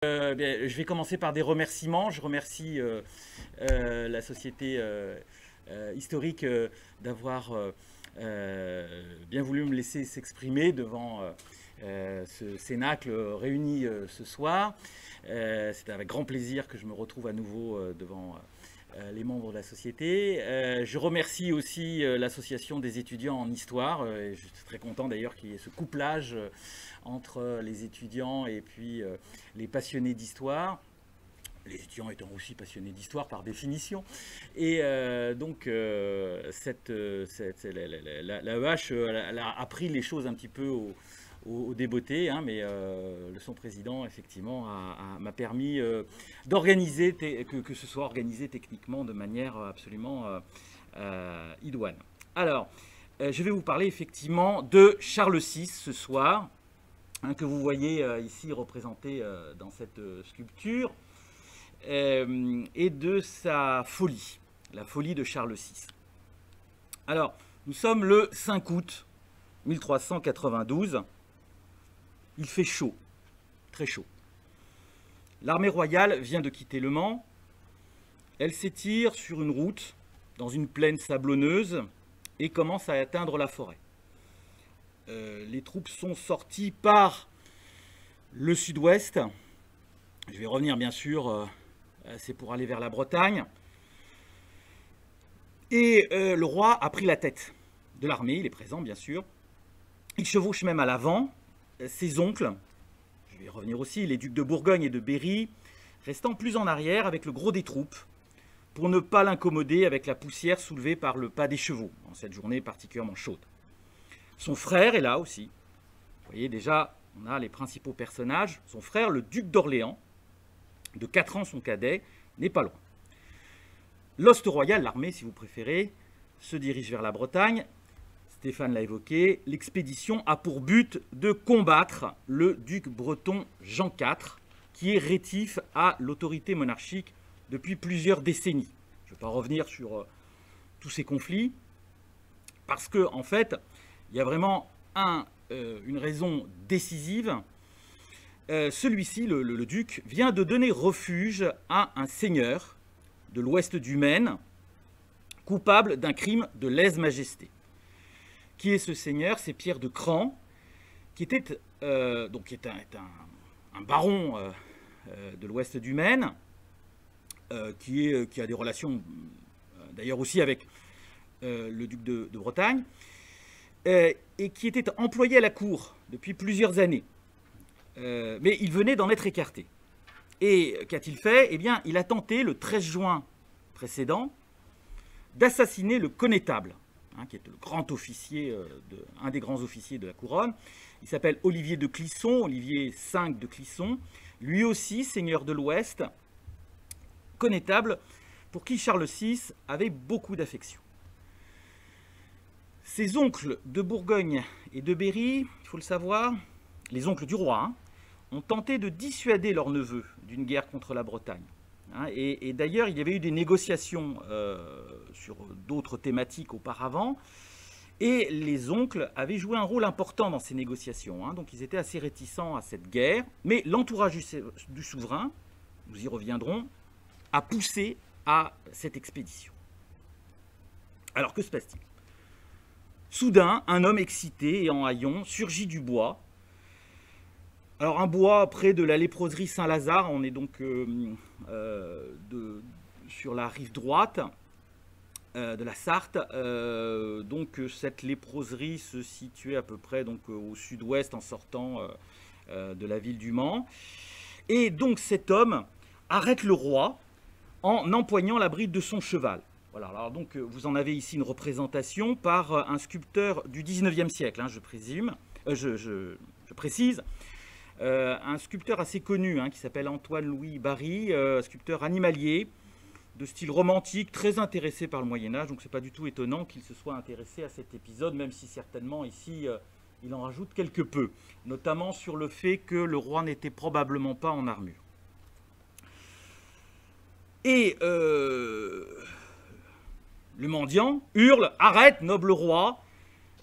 Je vais commencer par des remerciements. Je remercie la Société historique d'avoir bien voulu me laisser s'exprimer devant ce cénacle réuni ce soir. C'est avec grand plaisir que je me retrouve à nouveau devant les membres de la société. Je remercie aussi l'association des étudiants en histoire. Je suis très content d'ailleurs qu'il y ait ce couplage entre les étudiants et puis les passionnés d'histoire. Les étudiants étant aussi passionnés d'histoire par définition. Et donc, la EH elle a appris les choses un petit peu au débeauté, hein, mais son président, effectivement, m'a permis d'organiser, que ce soit organisé techniquement de manière absolument idoine. Alors, je vais vous parler effectivement de Charles VI ce soir, hein, que vous voyez ici représenté dans cette sculpture. Et de sa folie, la folie de Charles VI. Alors, nous sommes le 5 août 1392. Il fait chaud, très chaud. L'armée royale vient de quitter Le Mans. Elle s'étire sur une route, dans une plaine sablonneuse, et commence à atteindre la forêt. Les troupes sont sorties par le sud-ouest. Je vais revenir bien sûr... c'est pour aller vers la Bretagne. Et le roi a pris la tête de l'armée, il est présent bien sûr. Il chevauche même à l'avant. Ses oncles, je vais y revenir aussi, les ducs de Bourgogne et de Berry, restant plus en arrière avec le gros des troupes, pour ne pas l'incommoder avec la poussière soulevée par le pas des chevaux, en cette journée particulièrement chaude. Son frère est là aussi. Vous voyez déjà, on a les principaux personnages. Son frère, le duc d'Orléans, de 4 ans son cadet, n'est pas loin. L'hoste royal, l'armée si vous préférez, se dirige vers la Bretagne. Stéphane l'a évoqué, l'expédition a pour but de combattre le duc breton Jean IV, qui est rétif à l'autorité monarchique depuis plusieurs décennies. Je ne vais pas revenir sur tous ces conflits, parce qu'en en fait, il y a vraiment une raison décisive. Celui-ci, le duc, vient de donner refuge à un seigneur de l'ouest du Maine, coupable d'un crime de lèse-majesté. Qui est ce seigneur? C'est Pierre de Cran, qui était un baron de l'ouest du Maine, qui a des relations d'ailleurs aussi avec le duc de Bretagne, et qui était employé à la cour depuis plusieurs années. Mais il venait d'en être écarté. Et qu'a-t-il fait? Eh bien, il a tenté, le 13 juin précédent, d'assassiner le connétable, hein, qui est le grand officier, un des grands officiers de la couronne. Il s'appelle Olivier de Clisson, Olivier V de Clisson, lui aussi seigneur de l'Ouest, connétable, pour qui Charles VI avait beaucoup d'affection. Ses oncles de Bourgogne et de Berry, il faut le savoir, les oncles du roi, hein, ont tenté de dissuader leur neveu d'une guerre contre la Bretagne. Hein, et d'ailleurs, il y avait eu des négociations sur d'autres thématiques auparavant, et les oncles avaient joué un rôle important dans ces négociations. Hein, donc ils étaient assez réticents à cette guerre, mais l'entourage du souverain, nous y reviendrons, a poussé à cette expédition. Alors que se passe-t-il? Soudain, un homme excité et en haillons surgit du bois. Alors un bois près de la léproserie Saint-Lazare, on est donc sur la rive droite de la Sarthe. Donc cette léproserie se situait à peu près donc, au sud-ouest en sortant de la ville du Mans. Et donc cet homme arrête le roi en empoignant la bride de son cheval. Voilà, alors donc vous en avez ici une représentation par un sculpteur du 19e siècle, hein, je précise. Un sculpteur assez connu hein, qui s'appelle Antoine-Louis Barry, sculpteur animalier de style romantique, très intéressé par le Moyen-Âge. Donc c'est pas du tout étonnant qu'il se soit intéressé à cet épisode, même si certainement ici il en rajoute quelque peu, notamment sur le fait que le roi n'était probablement pas en armure. Et le mendiant hurle « Arrête, noble roi,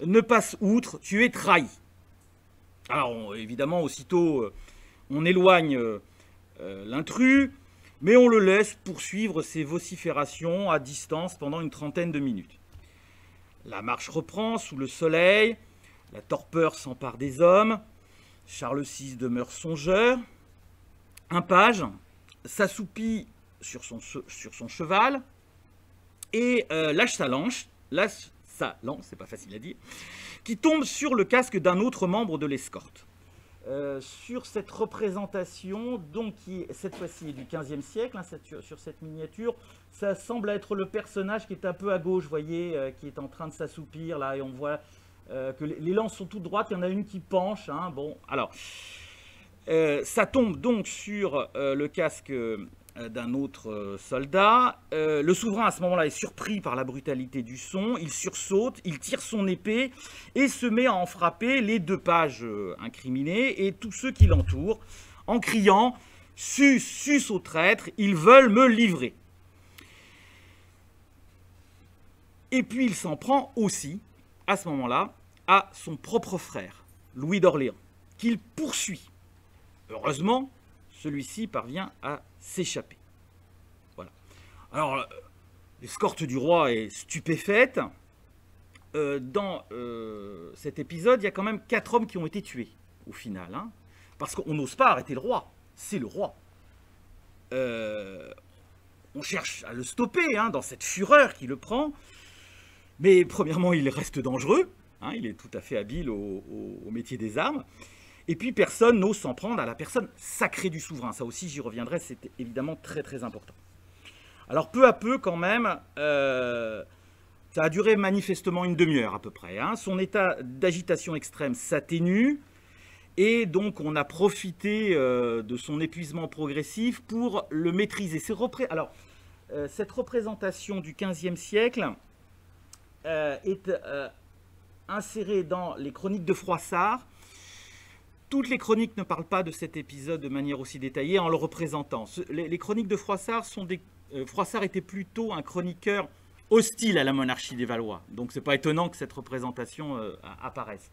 ne passe outre, tu es trahi ». Alors évidemment, aussitôt, on éloigne l'intrus, mais on le laisse poursuivre ses vociférations à distance pendant une trentaine de minutes. La marche reprend sous le soleil, la torpeur s'empare des hommes, Charles VI demeure songeur, un page s'assoupit sur son cheval et lâche sa lance, c'est pas facile à dire, qui tombe sur le casque d'un autre membre de l'escorte. Sur cette représentation, donc qui cette fois-ci est du XVe siècle, hein, sur cette miniature, ça semble être le personnage qui est un peu à gauche, vous voyez, qui est en train de s'assoupir là, et on voit que les lances sont toutes droites, il y en a une qui penche. Hein, bon, alors, ça tombe donc sur le casque d'un autre soldat. Le souverain à ce moment-là est surpris par la brutalité du son, il sursaute, il tire son épée et se met à en frapper les deux pages incriminés et tous ceux qui l'entourent en criant « Sus, sus aux traîtres, ils veulent me livrer ». Et puis il s'en prend aussi, à ce moment-là, à son propre frère, Louis d'Orléans, qu'il poursuit. Heureusement, celui-ci parvient à s'échapper. Voilà. Alors, l'escorte du roi est stupéfaite. Dans cet épisode, il y a quand même 4 hommes qui ont été tués, au final. Hein, parce qu'on n'ose pas arrêter le roi. C'est le roi. On cherche à le stopper, hein, dans cette fureur qui le prend. Mais premièrement, il reste dangereux. Hein, il est tout à fait habile au métier des armes. Et puis, personne n'ose s'en prendre à la personne sacrée du souverain. Ça aussi, j'y reviendrai, c'est évidemment très, très important. Alors, peu à peu, quand même, ça a duré manifestement une demi-heure à peu près. Hein. Son état d'agitation extrême s'atténue. Et donc, on a profité de son épuisement progressif pour le maîtriser. Alors, cette représentation du XVe siècle est insérée dans les chroniques de Froissart. Toutes les chroniques ne parlent pas de cet épisode de manière aussi détaillée en le représentant. Les chroniques de Froissart sont des... Froissart était plutôt un chroniqueur hostile à la monarchie des Valois. Donc, ce n'est pas étonnant que cette représentation apparaisse.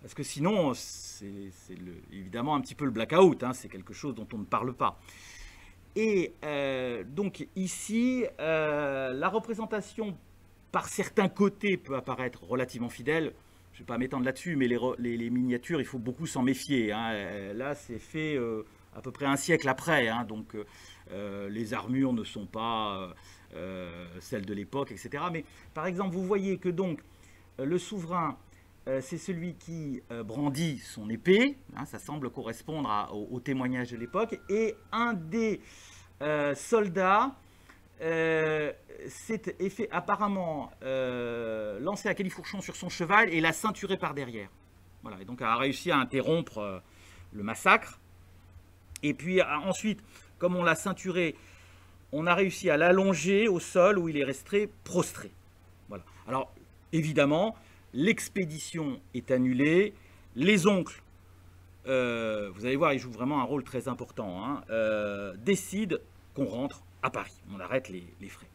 Parce que sinon, c'est évidemment un petit peu le blackout. Hein, c'est quelque chose dont on ne parle pas. Et donc, ici, la représentation, par certains côtés, peut apparaître relativement fidèle. Je ne vais pas m'étendre là-dessus, mais les miniatures, il faut beaucoup s'en méfier. Hein. Là, c'est fait à peu près un siècle après. Hein, donc, les armures ne sont pas celles de l'époque, etc. Mais, par exemple, vous voyez que donc, le souverain, c'est celui qui brandit son épée. Hein, ça semble correspondre au témoignage de l'époque. Et un des soldats s'est apparemment lancé à califourchon sur son cheval et l'a ceinturé par derrière. Voilà, et donc a réussi à interrompre le massacre. Et puis ensuite, comme on l'a ceinturé, on a réussi à l'allonger au sol où il est resté prostré. Voilà. Alors évidemment, l'expédition est annulée. Les oncles, vous allez voir, ils jouent vraiment un rôle très important, hein, décident qu'on rentre à Paris. On arrête les frais.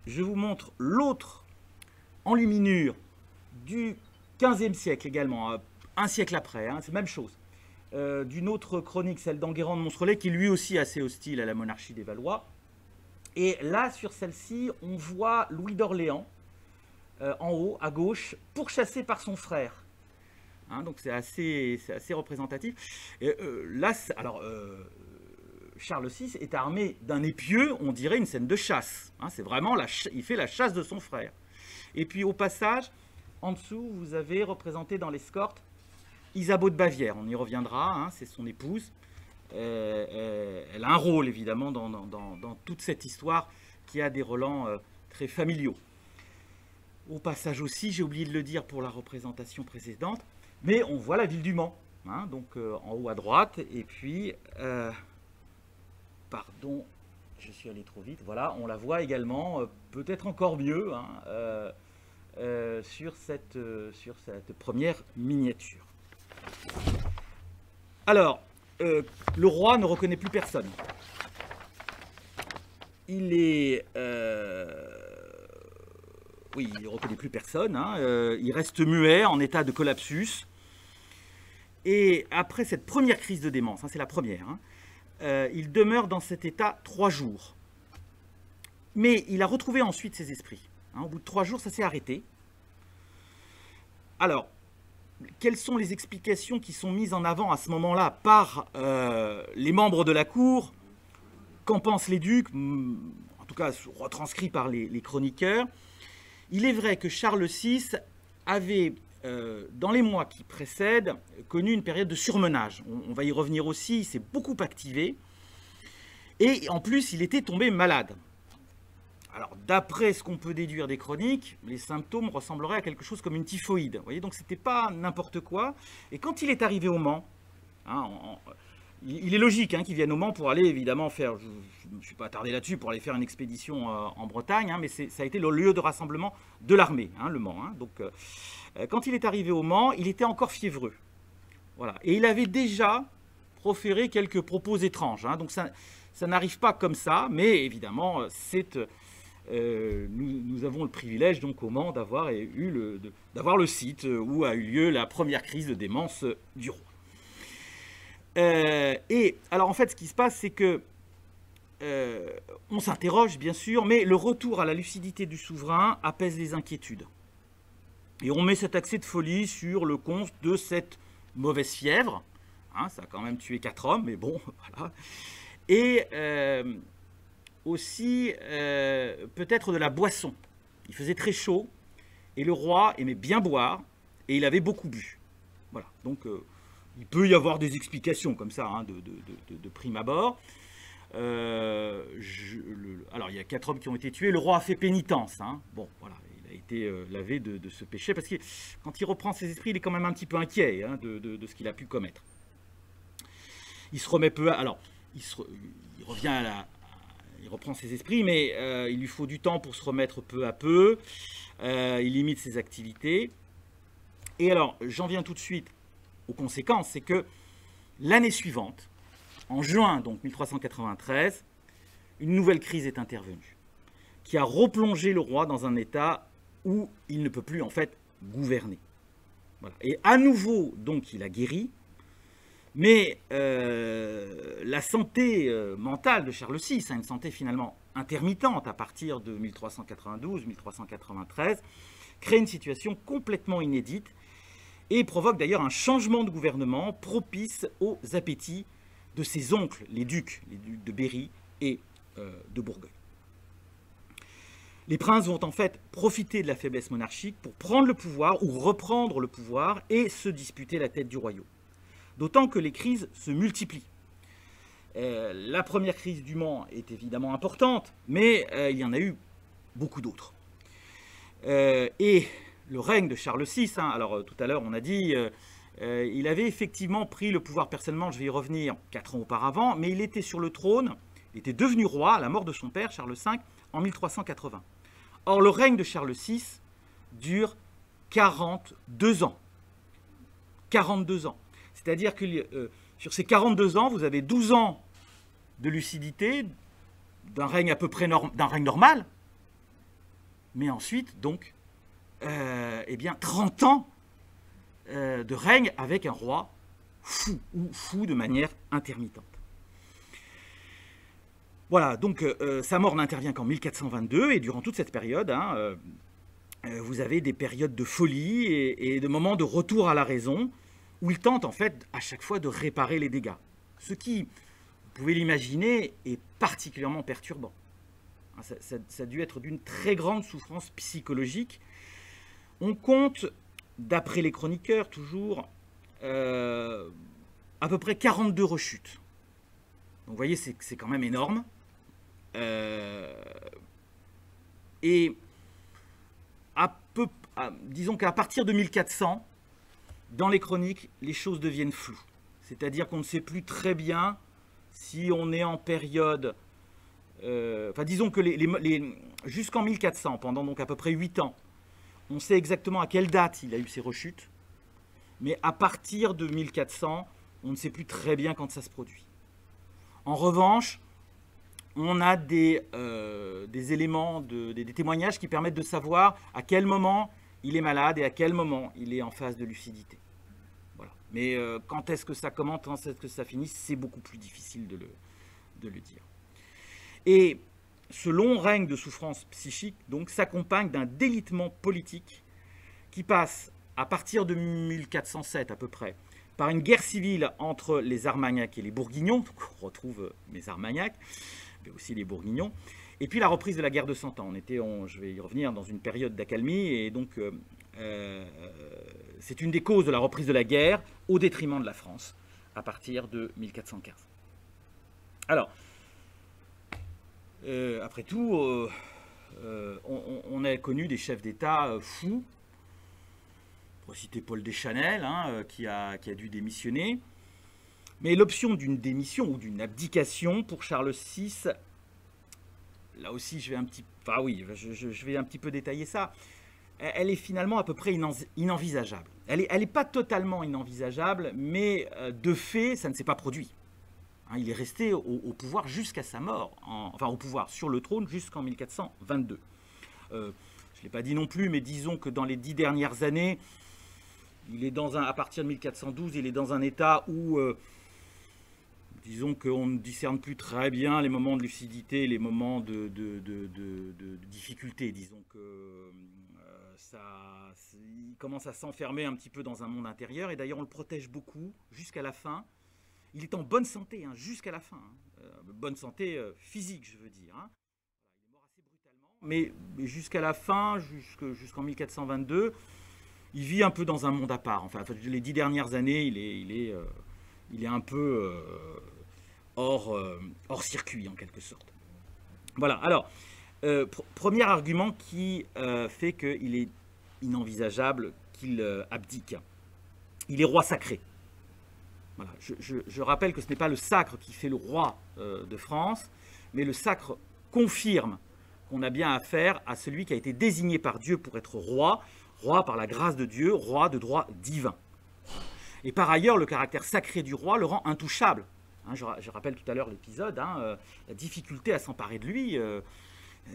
Je vous montre l'autre enluminure du XVe siècle également, un siècle après, hein, c'est la même chose. D'une autre chronique, celle d'Enguerrand de Montrelet, qui lui aussi est assez hostile à la monarchie des Valois. Et là, sur celle-ci, on voit Louis d'Orléans, en haut, à gauche, pourchassé par son frère. Hein, donc c'est assez représentatif. Et, là, alors, Charles VI est armé d'un épieu, on dirait une scène de chasse. Hein, c'est vraiment, il fait la chasse de son frère. Et puis au passage, en dessous, vous avez représenté dans l'escorte Isabeau de Bavière. On y reviendra, hein, c'est son épouse. Elle a un rôle, évidemment, dans toute cette histoire qui a des relents très familiaux. Au passage aussi, j'ai oublié de le dire pour la représentation précédente, mais on voit la ville du Mans, hein, donc en haut à droite, et puis, pardon, je suis allé trop vite, voilà, on la voit également, peut-être encore mieux, hein, sur cette première miniature. Alors, le roi ne reconnaît plus personne. Il est... oui, il ne reconnaît plus personne. Hein, il reste muet, en état de collapsus. Et après cette première crise de démence, hein, c'est la première, hein, il demeure dans cet état 3 jours. Mais il a retrouvé ensuite ses esprits. Au bout de 3 jours, ça s'est arrêté. Alors, quelles sont les explications qui sont mises en avant à ce moment-là par les membres de la cour? Qu'en pensent les ducs? En tout cas, retranscrit par les chroniqueurs. Il est vrai que Charles VI avait, dans les mois qui précèdent, connu une période de surmenage. On va y revenir aussi, il s'est beaucoup activé. Et en plus, il était tombé malade. Alors, d'après ce qu'on peut déduire des chroniques, les symptômes ressembleraient à quelque chose comme une typhoïde. Vous voyez, donc c'était pas n'importe quoi. Et quand il est arrivé au Mans, il est logique qu'il vienne au Mans pour aller évidemment faire, je ne me suis pas attardé là-dessus, pour aller faire une expédition en Bretagne, mais ça a été le lieu de rassemblement de l'armée, le Mans. Donc, quand il est arrivé au Mans, il était encore fiévreux. Voilà. Et il avait déjà proféré quelques propos étranges. Donc ça n'arrive pas comme ça, mais évidemment, nous avons le privilège donc au Mans d'avoir le site où a eu lieu la première crise de démence du roi. Et alors en fait ce qui se passe c'est que on s'interroge bien sûr, mais le retour à la lucidité du souverain apaise les inquiétudes. Et on met cet accès de folie sur le compte de cette mauvaise fièvre. Ça a quand même tué 4 hommes, mais bon, voilà. Et aussi peut-être de la boisson. Il faisait très chaud et le roi aimait bien boire et il avait beaucoup bu. Voilà, donc il peut y avoir des explications comme ça de prime abord. Alors il y a 4 hommes qui ont été tués, le roi a fait pénitence. Bon, voilà, il a été lavé de ce péché parce que quand il reprend ses esprits, il est quand même un petit peu inquiet de ce qu'il a pu commettre. Il se remet peu à... Alors, il revient à la... Il reprend ses esprits, mais il lui faut du temps pour se remettre peu à peu. Il limite ses activités. Et alors, j'en viens tout de suite aux conséquences. C'est que l'année suivante, en juin donc 1393, une nouvelle crise est intervenue, qui a replongé le roi dans un état où il ne peut plus en fait gouverner. Voilà. Et à nouveau, donc, il a guéri. Mais la santé mentale de Charles VI, une santé finalement intermittente à partir de 1392-1393, crée une situation complètement inédite et provoque d'ailleurs un changement de gouvernement propice aux appétits de ses oncles, les ducs de Berry et de Bourgogne. Les princes vont en fait profiter de la faiblesse monarchique pour prendre le pouvoir ou reprendre le pouvoir et se disputer la tête du royaume. D'autant que les crises se multiplient. La première crise du Mans est évidemment importante, mais il y en a eu beaucoup d'autres. Et le règne de Charles VI, alors tout à l'heure on a dit, il avait effectivement pris le pouvoir personnellement, je vais y revenir 4 ans auparavant, mais il était sur le trône, il était devenu roi à la mort de son père, Charles V, en 1380. Or le règne de Charles VI dure 42 ans. 42 ans. C'est-à-dire que sur ces 42 ans, vous avez 12 ans de lucidité, d'un règne à peu près d'un règne normal, mais ensuite, donc, 30 ans de règne avec un roi fou, ou fou de manière intermittente. Voilà, donc sa mort n'intervient qu'en 1422, et durant toute cette période, vous avez des périodes de folie et de moments de retour à la raison, où il tente en fait à chaque fois de réparer les dégâts. Ce qui, vous pouvez l'imaginer, est particulièrement perturbant. Ça a dû être d'une très grande souffrance psychologique. On compte, d'après les chroniqueurs toujours, à peu près 42 rechutes. Donc vous voyez, c'est quand même énorme. Et disons qu'à partir de 1400, dans les chroniques, les choses deviennent floues. C'est-à-dire qu'on ne sait plus très bien si on est en période... disons que jusqu'en 1400, pendant donc à peu près 8 ans, on sait exactement à quelle date il a eu ses rechutes. Mais à partir de 1400, on ne sait plus très bien quand ça se produit. En revanche, on a des éléments, des témoignages qui permettent de savoir à quel moment il est malade et à quel moment il est en phase de lucidité. Voilà. Mais quand est-ce que ça commence, quand est-ce que ça finit, c'est beaucoup plus difficile de le dire. Et ce long règne de souffrance psychique donc s'accompagne d'un délitement politique qui passe à partir de 1407 à peu près par une guerre civile entre les Armagnacs et les Bourguignons, donc on retrouve les Armagnacs, mais aussi les Bourguignons, et puis la reprise de la guerre de Cent Ans. Je vais y revenir, dans une période d'accalmie, et donc c'est une des causes de la reprise de la guerre au détriment de la France à partir de 1415. Alors, après tout, on a connu des chefs d'État fous. Pour citer Paul Deschanel, qui a dû démissionner. Mais l'option d'une démission ou d'une abdication pour Charles VI, là aussi je vais un petit peu détailler ça, elle est finalement à peu près inenvisageable. Elle n'est pas totalement inenvisageable, mais de fait, ça ne s'est pas produit. Il est resté au pouvoir jusqu'à sa mort, au pouvoir sur le trône jusqu'en 1422. Je ne l'ai pas dit non plus, mais disons que dans les 10 dernières années, il est à partir de 1412, il est dans un état où, disons qu'on ne discerne plus très bien les moments de lucidité, les moments de difficulté. Disons que il commence à s'enfermer un petit peu dans un monde intérieur, et d'ailleurs on le protège beaucoup jusqu'à la fin. Il est en bonne santé jusqu'à la fin, bonne santé physique je veux dire. Il est mort assez brutalement, mais jusqu'à la fin, jusqu'en 1422, il vit un peu dans un monde à part. Enfin, les 10 dernières années, il est un peu hors circuit, en quelque sorte. Voilà, alors, premier argument qui fait qu'il est inenvisageable qu'il abdique. Il est roi sacré. Voilà, je rappelle que ce n'est pas le sacre qui fait le roi de France, mais le sacre confirme qu'on a bien affaire à celui qui a été désigné par Dieu pour être roi par la grâce de Dieu, roi de droit divin. Et par ailleurs, le caractère sacré du roi le rend intouchable. Je rappelle tout à l'heure l'épisode, la difficulté à s'emparer de lui,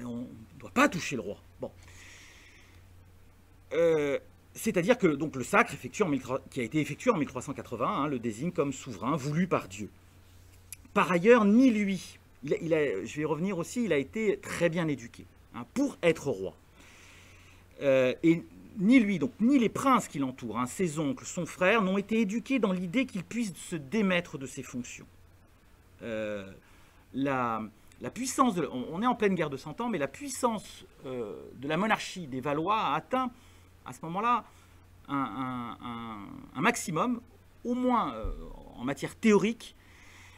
on ne doit pas toucher le roi. Bon. C'est-à-dire que donc, le sacre qui a été effectué en 1380 le désigne comme souverain voulu par Dieu. Par ailleurs, ni lui, je vais y revenir aussi, il a été très bien éduqué pour être roi. Et ni lui, donc ni les princes qui l'entourent, ses oncles, son frère, n'ont été éduqués dans l'idée qu'il puisse se démettre de ses fonctions. La puissance, on est en pleine guerre de Cent Ans, mais la puissance de la monarchie des Valois a atteint à ce moment-là un maximum, au moins en matière théorique,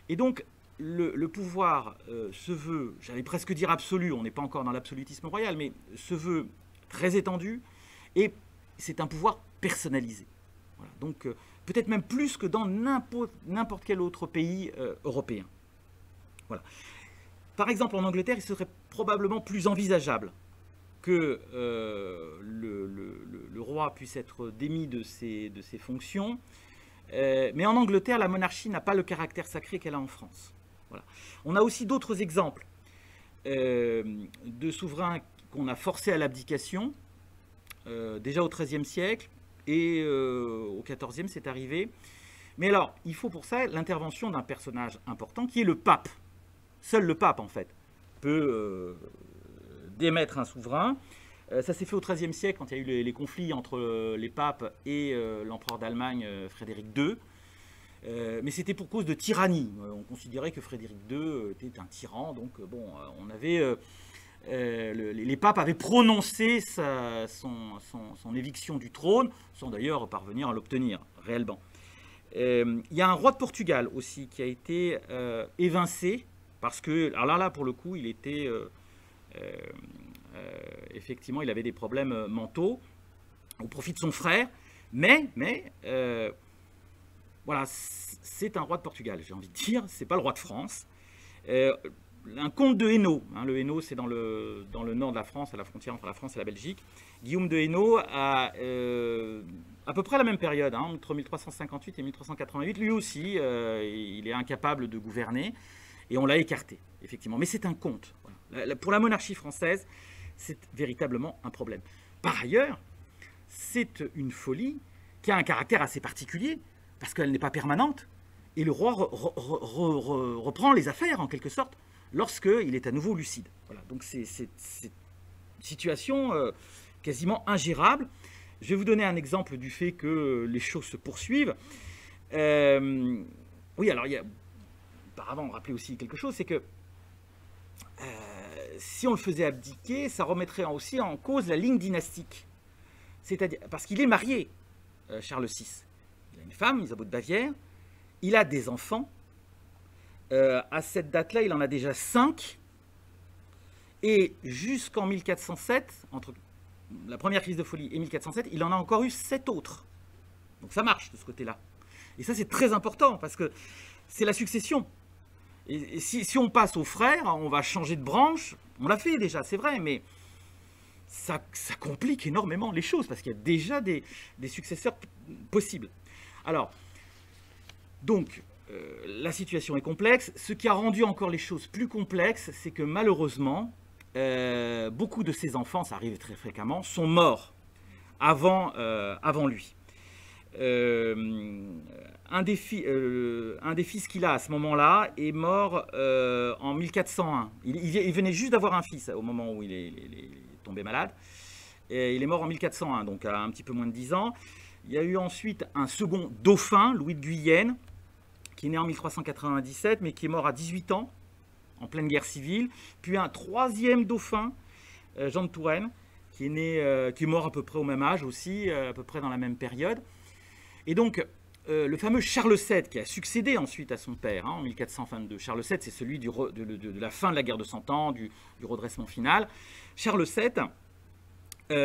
et donc le pouvoir se veut, j'allais presque dire absolu, on n'est pas encore dans l'absolutisme royal, mais se veut très étendu, et c'est un pouvoir personnalisé. Voilà. Donc peut-être même plus que dans n'importe quel autre pays européen. Voilà. Par exemple, en Angleterre, il serait probablement plus envisageable que le roi puisse être démis de ses fonctions. Mais en Angleterre, la monarchie n'a pas le caractère sacré qu'elle a en France. Voilà. On a aussi d'autres exemples de souverains qu'on a forcés à l'abdication, déjà au XIIIe siècle, et au XIVe c'est arrivé. Mais alors, il faut pour ça l'intervention d'un personnage important qui est le pape. Seul le pape, en fait, peut démettre un souverain. Ça s'est fait au XIIIe siècle, quand il y a eu les conflits entre les papes et l'empereur d'Allemagne, Frédéric II. Mais c'était pour cause de tyrannie. On considérait que Frédéric II était un tyran, donc on avait... les papes avaient prononcé son éviction du trône, sans d'ailleurs parvenir à l'obtenir réellement. Il y a un roi de Portugal aussi qui a été évincé, parce que, alors là pour le coup, il était... effectivement, il avait des problèmes mentaux au profit de son frère, mais voilà, c'est un roi de Portugal, j'ai envie de dire, c'est pas le roi de France. Un comte de Hainaut, le Hainaut c'est dans le nord de la France, à la frontière entre la France et la Belgique. Guillaume de Hainaut a à peu près la même période, entre 1358 et 1388, lui aussi, il est incapable de gouverner, et on l'a écarté, effectivement. Mais c'est un comte. Voilà. Pour la monarchie française, c'est véritablement un problème. Par ailleurs, c'est une folie qui a un caractère assez particulier, parce qu'elle n'est pas permanente, Et le roi reprend les affaires, en quelque sorte, lorsqu'il est à nouveau lucide. Voilà, donc c'est une situation quasiment ingérable. Je vais vous donner un exemple du fait que les choses se poursuivent. Oui, alors, auparavant, rappelez aussi quelque chose, c'est que si on le faisait abdiquer, ça remettrait aussi en cause la ligne dynastique. C'est-à-dire, parce qu'il est marié, Charles VI. Il a une femme, Isabeau de Bavière. Il a des enfants. À cette date-là, il en a déjà 5. Et jusqu'en 1407, entre la première crise de folie et 1407, il en a encore eu 7 autres. Donc ça marche de ce côté-là. Et ça, c'est très important parce que c'est la succession. Et si on passe aux frères, on va changer de branche. On l'a fait déjà, c'est vrai, mais ça complique énormément les choses parce qu'il y a déjà des successeurs possibles. Alors, donc, la situation est complexe. Ce qui a rendu encore les choses plus complexes, c'est que malheureusement, beaucoup de ses enfants, ça arrive très fréquemment, sont morts avant lui. Un des fils qu'il a à ce moment-là est mort en 1401. Il venait juste d'avoir un fils au moment où il est tombé malade. Et il est mort en 1401, donc à un petit peu moins de 10 ans. Il y a eu ensuite un second dauphin, Louis de Guyenne, qui est né en 1397, mais qui est mort à 18 ans, en pleine guerre civile. Puis un troisième dauphin, Jean de Touraine, qui est mort à peu près au même âge aussi, à peu près dans la même période. Et donc, le fameux Charles VII, qui a succédé ensuite à son père, en 1422. Charles VII, c'est celui de la fin de la guerre de 100 ans, du redressement final. Charles VII,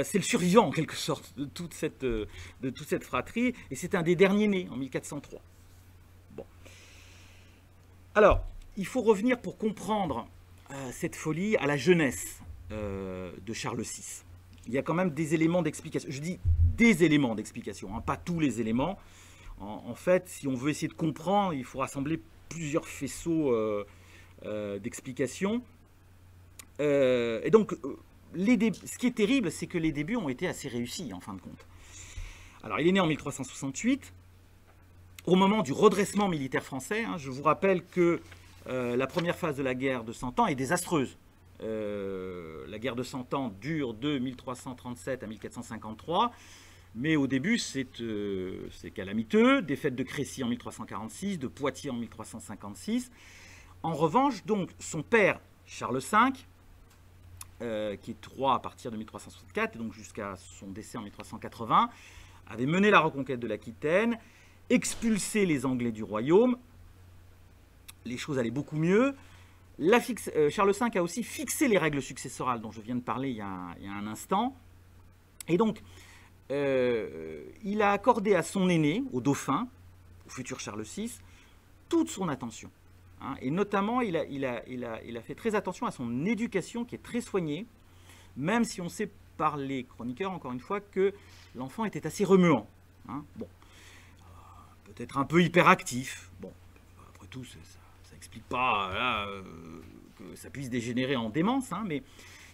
c'est le survivant, en quelque sorte, de toute cette fratrie, et c'est un des derniers nés, en 1403. Bon. Alors, il faut revenir pour comprendre cette folie à la jeunesse de Charles VI. Il y a quand même des éléments d'explication. Je dis des éléments d'explication, pas tous les éléments. En fait, si on veut essayer de comprendre, il faut rassembler plusieurs faisceaux d'explications. Et donc, ce qui est terrible, c'est que les débuts ont été assez réussis, en fin de compte. Alors, il est né en 1368, au moment du redressement militaire français. Je vous rappelle que la première phase de la guerre de 100 ans est désastreuse. La guerre de 100 ans dure de 1337 à 1453, mais au début c'est calamiteux. Défaite de Crécy en 1346, de Poitiers en 1356. En revanche, donc, son père, Charles V, qui est roi à partir de 1364, et donc jusqu'à son décès en 1380, avait mené la reconquête de l'Aquitaine, expulsé les Anglais du royaume. Les choses allaient beaucoup mieux. Charles V a aussi fixé les règles successorales dont je viens de parler il y a un instant. Et donc, il a accordé à son aîné, au dauphin, au futur Charles VI, toute son attention. Et notamment, il a fait très attention à son éducation qui est très soignée, même si on sait par les chroniqueurs, encore une fois, que l'enfant était assez remuant. Bon, peut-être un peu hyperactif. Bon, après tout, ça n'explique pas que ça puisse dégénérer en démence, mais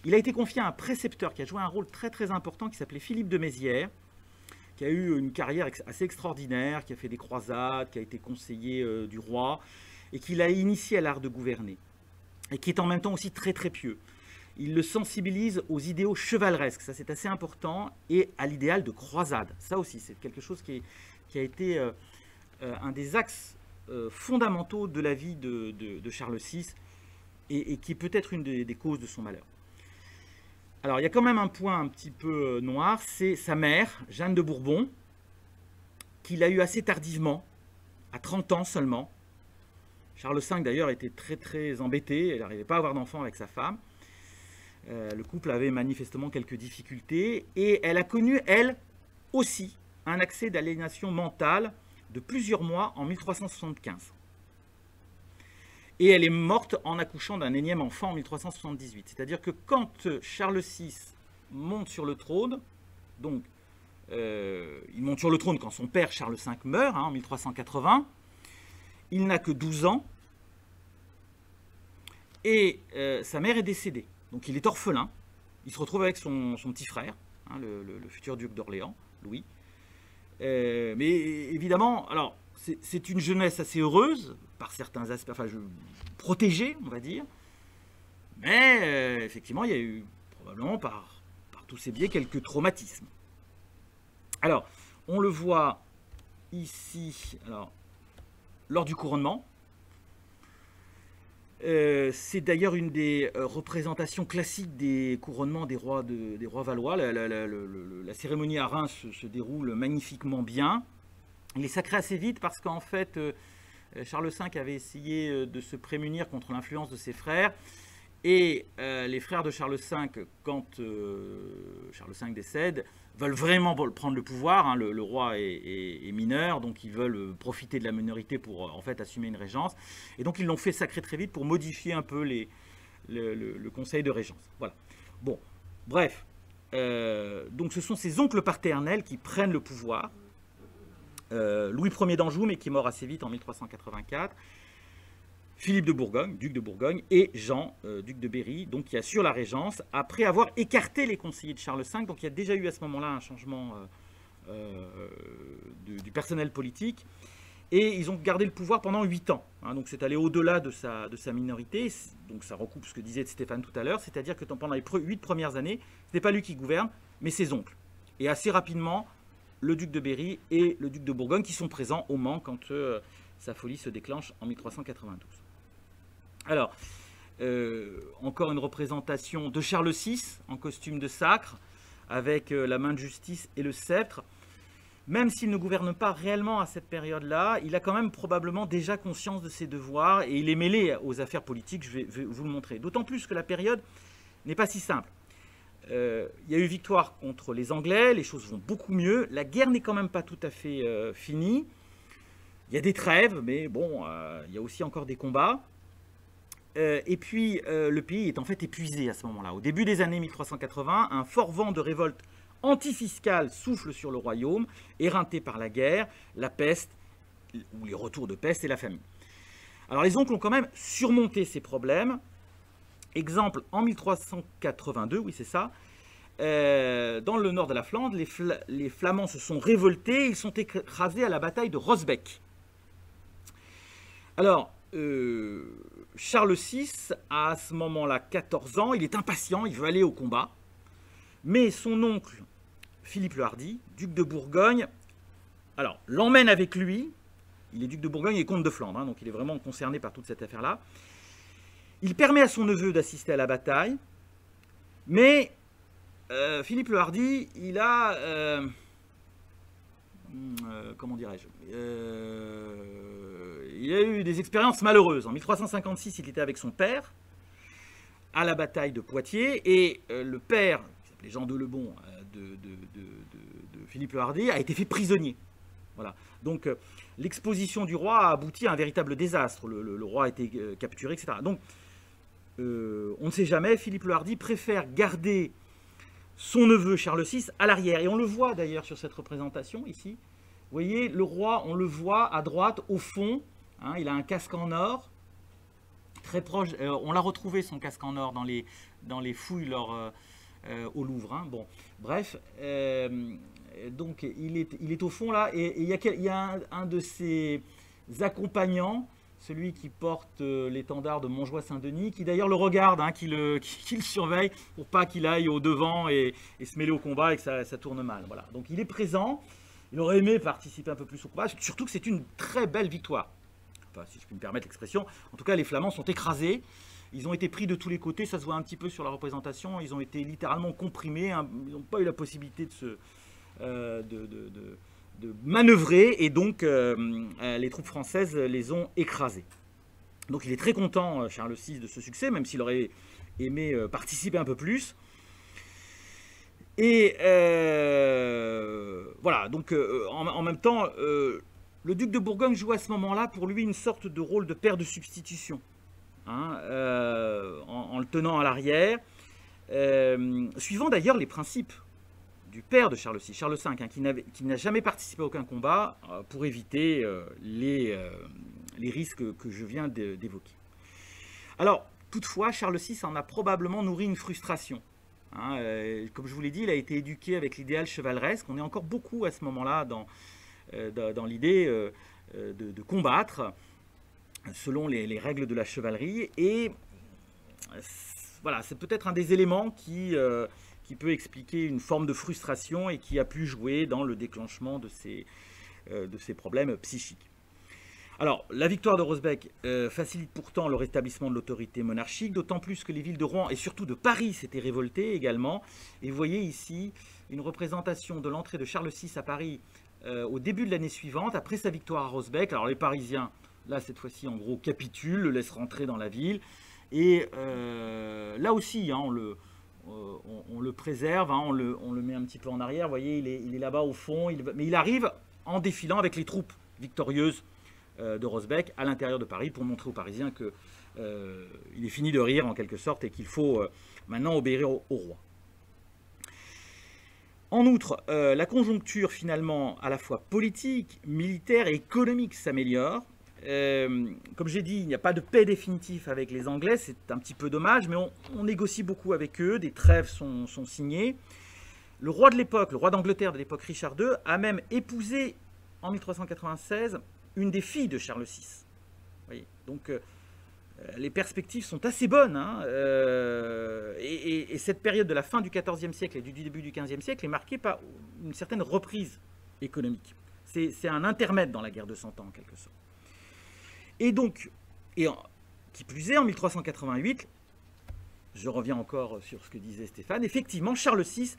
il a été confié à un précepteur qui a joué un rôle très très important, qui s'appelait Philippe de Mézières, qui a eu une carrière assez extraordinaire, qui a fait des croisades, qui a été conseiller du roi, et qui l'a initié à l'art de gouverner, et qui est en même temps aussi très très pieux. Il le sensibilise aux idéaux chevaleresques, ça c'est assez important, et à l'idéal de croisade. Ça aussi, c'est quelque chose qui a été un des axes fondamentaux de la vie de Charles VI, et qui est peut-être une des causes de son malheur. Alors, il y a quand même un point un petit peu noir, c'est sa mère, Jeanne de Bourbon, qu'il a eu assez tardivement, à 30 ans seulement. Charles V, d'ailleurs, était très très embêté, elle n'arrivait pas à avoir d'enfant avec sa femme. Le couple avait manifestement quelques difficultés, et elle a connu, elle aussi, un accès d'aliénation mentale de plusieurs mois en 1375. Et elle est morte en accouchant d'un énième enfant en 1378. C'est-à-dire que quand Charles VI monte sur le trône, donc il monte sur le trône quand son père Charles V meurt, en 1380, il n'a que 12 ans, et sa mère est décédée. Donc il est orphelin, il se retrouve avec son petit frère, le futur duc d'Orléans, Louis. Mais évidemment, alors, c'est une jeunesse assez heureuse, par certains aspects, enfin, protégée, on va dire. Mais effectivement, il y a eu probablement par tous ces biais quelques traumatismes. Alors, on le voit ici, alors, lors du couronnement. C'est d'ailleurs une des représentations classiques des couronnements des rois valois. La cérémonie à Reims se déroule magnifiquement bien. Il est sacré assez vite parce qu'en fait, Charles V avait essayé de se prémunir contre l'influence de ses frères. Et les frères de Charles V, quand Charles V décède, veulent vraiment prendre le pouvoir. Hein. Le roi est mineur, donc ils veulent profiter de la minorité pour en fait assumer une régence. Et donc ils l'ont fait sacré très vite pour modifier un peu le conseil de régence. Voilà. Bon, bref. Donc ce sont ses oncles paternels qui prennent le pouvoir. Louis Ier d'Anjou, mais qui est mort assez vite en 1384. Philippe de Bourgogne, duc de Bourgogne, et Jean, duc de Berry, donc qui assure la régence, après avoir écarté les conseillers de Charles V. Donc il y a déjà eu à ce moment-là un changement du personnel politique. Et ils ont gardé le pouvoir pendant 8 ans. Hein, donc c'est allé au-delà de sa minorité. Donc ça recoupe ce que disait Stéphane tout à l'heure, c'est-à-dire que pendant les 8 premières années, ce n'est pas lui qui gouverne, mais ses oncles. Et assez rapidement, le duc de Berry et le duc de Bourgogne qui sont présents au Mans quand sa folie se déclenche en 1392. Alors, encore une représentation de Charles VI en costume de sacre, avec la main de justice et le sceptre. Même s'il ne gouverne pas réellement à cette période-là, il a quand même probablement déjà conscience de ses devoirs et il est mêlé aux affaires politiques, je vais vous le montrer. D'autant plus que la période n'est pas si simple. Il y a eu victoire contre les Anglais, les choses vont beaucoup mieux. La guerre n'est quand même pas tout à fait finie. Il y a des trêves, mais bon, il y a aussi encore des combats. Et puis, le pays est en fait épuisé à ce moment-là. Au début des années 1380, un fort vent de révolte antifiscale souffle sur le royaume, éreinté par la guerre, la peste, ou les retours de peste et la famine. Alors, les oncles ont quand même surmonté ces problèmes. Exemple, en 1382, oui c'est ça, dans le nord de la Flandre, les Flamands se sont révoltés, ils sont écrasés à la bataille de Rosbeck. Alors, Charles VI a à ce moment-là 14 ans, il est impatient, il veut aller au combat, mais son oncle, Philippe le Hardi, duc de Bourgogne, alors l'emmène avec lui, il est duc de Bourgogne et comte de Flandre, hein, donc il est vraiment concerné par toute cette affaire-là. Il permet à son neveu d'assister à la bataille, mais Philippe le Hardi, il a, comment dirais-je, il a eu des expériences malheureuses. En 1356, il était avec son père à la bataille de Poitiers, et le père, qui s'appelait Jean de Lebon, de Philippe le Hardi, a été fait prisonnier. Voilà. Donc l'exposition du roi a abouti à un véritable désastre. Le roi a été capturé, etc. Donc on ne sait jamais, Philippe le Hardi préfère garder son neveu Charles VI à l'arrière. Et on le voit d'ailleurs sur cette représentation ici. Vous voyez, le roi, on le voit à droite, au fond. Hein, il a un casque en or, très proche. On l'a retrouvé, son casque en or, dans les fouilles au Louvre. Hein. Bon, bref, donc il est au fond là. Et il y a un de ses accompagnants, celui qui porte l'étendard de Montjoie-Saint-Denis, qui d'ailleurs le regarde, hein, qui le surveille pour pas qu'il aille au devant et se mêler au combat et que ça tourne mal. Voilà. Donc il est présent, il aurait aimé participer un peu plus au combat, surtout que c'est une très belle victoire. Enfin, si je puis me permettre l'expression, en tout cas les Flamands sont écrasés, ils ont été pris de tous les côtés, ça se voit un petit peu sur la représentation, ils ont été littéralement comprimés, hein, ils n'ont pas eu la possibilité de manœuvrer, et donc les troupes françaises les ont écrasés. Donc il est très content, Charles VI, de ce succès, même s'il aurait aimé participer un peu plus. Et voilà, donc en même temps, le duc de Bourgogne joue à ce moment-là pour lui une sorte de rôle de père de substitution, hein, en le tenant à l'arrière, suivant d'ailleurs les principes du père de Charles VI, Charles V, hein, qui n'a jamais participé à aucun combat pour éviter les risques que je viens d'évoquer. Alors, toutefois, Charles VI en a probablement nourri une frustration. Hein, comme je vous l'ai dit, il a été éduqué avec l'idéal chevaleresque. On est encore beaucoup à ce moment-là dans l'idée de combattre selon les règles de la chevalerie. Et voilà, c'est peut-être un des éléments qui peut expliquer une forme de frustration et qui a pu jouer dans le déclenchement de ces problèmes psychiques. Alors, la victoire de Rosbecq facilite pourtant le rétablissement de l'autorité monarchique, d'autant plus que les villes de Rouen et surtout de Paris s'étaient révoltées également. Et vous voyez ici une représentation de l'entrée de Charles VI à Paris au début de l'année suivante, après sa victoire à Rosbecq. Alors les Parisiens, là cette fois-ci en gros, capitulent, le laissent rentrer dans la ville. Et là aussi, hein, on le préserve, hein, on le met un petit peu en arrière. Vous voyez, il est là-bas au fond, mais il arrive en défilant avec les troupes victorieuses de Rosbecq à l'intérieur de Paris pour montrer aux Parisiens qu'il est fini de rire en quelque sorte et qu'il faut maintenant obéir au roi. En outre, la conjoncture finalement à la fois politique, militaire et économique s'améliore. Comme j'ai dit, il n'y a pas de paix définitive avec les Anglais, c'est un petit peu dommage, mais on négocie beaucoup avec eux, des trêves sont signées. Le roi de l'époque, le roi d'Angleterre de l'époque Richard II, a même épousé en 1396 une des filles de Charles VI. Vous voyez, donc les perspectives sont assez bonnes, hein, et cette période de la fin du XIVe siècle et du début du XVe siècle est marquée par une certaine reprise économique. C'est un intermède dans la guerre de 100 ans en quelque sorte. Et donc, qui plus est, en 1388, je reviens encore sur ce que disait Stéphane, effectivement, Charles VI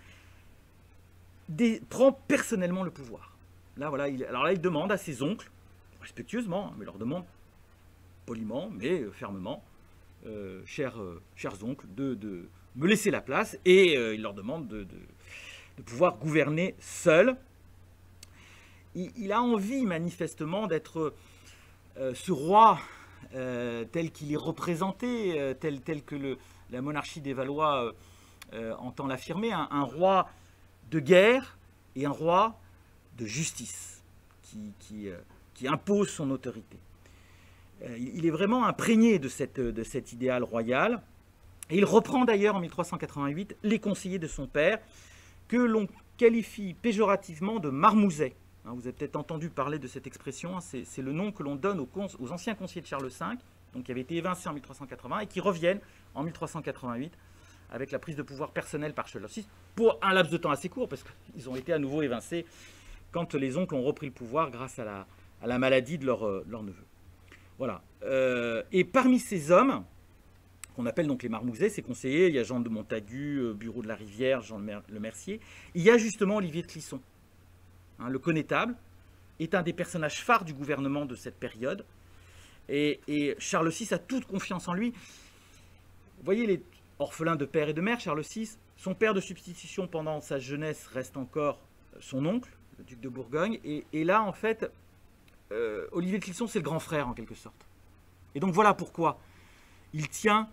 prend personnellement le pouvoir. Là, voilà, alors là, il demande à ses oncles, respectueusement, mais leur demande poliment, mais fermement, chers oncles, de me laisser la place, et il leur demande de pouvoir gouverner seul. Il a envie manifestement d'être ce roi tel qu'il est représenté, tel que la monarchie des Valois entend l'affirmer, un roi de guerre et un roi de justice qui impose son autorité. Il est vraiment imprégné de cet idéal royal. Et il reprend d'ailleurs en 1388 les conseillers de son père, que l'on qualifie péjorativement de marmousets. Vous avez peut-être entendu parler de cette expression, c'est le nom que l'on donne aux anciens conseillers de Charles V, donc qui avaient été évincés en 1380 et qui reviennent en 1388 avec la prise de pouvoir personnelle par Charles VI, pour un laps de temps assez court, parce qu'ils ont été à nouveau évincés quand les oncles ont repris le pouvoir grâce à la maladie de leur neveu. Voilà. Et parmi ces hommes, qu'on appelle donc les marmousets, ces conseillers, il y a Jean de Montagu, Bureau de la Rivière, Jean Le Mercier, il y a justement Olivier de Clisson. Hein, le connétable est un des personnages phares du gouvernement de cette période, et Charles VI a toute confiance en lui. Vous voyez, les orphelins de père et de mère, Charles VI, son père de substitution pendant sa jeunesse reste encore son oncle, le duc de Bourgogne, et là, en fait, Olivier de Clisson, c'est le grand frère, en quelque sorte. Et donc, voilà pourquoi il tient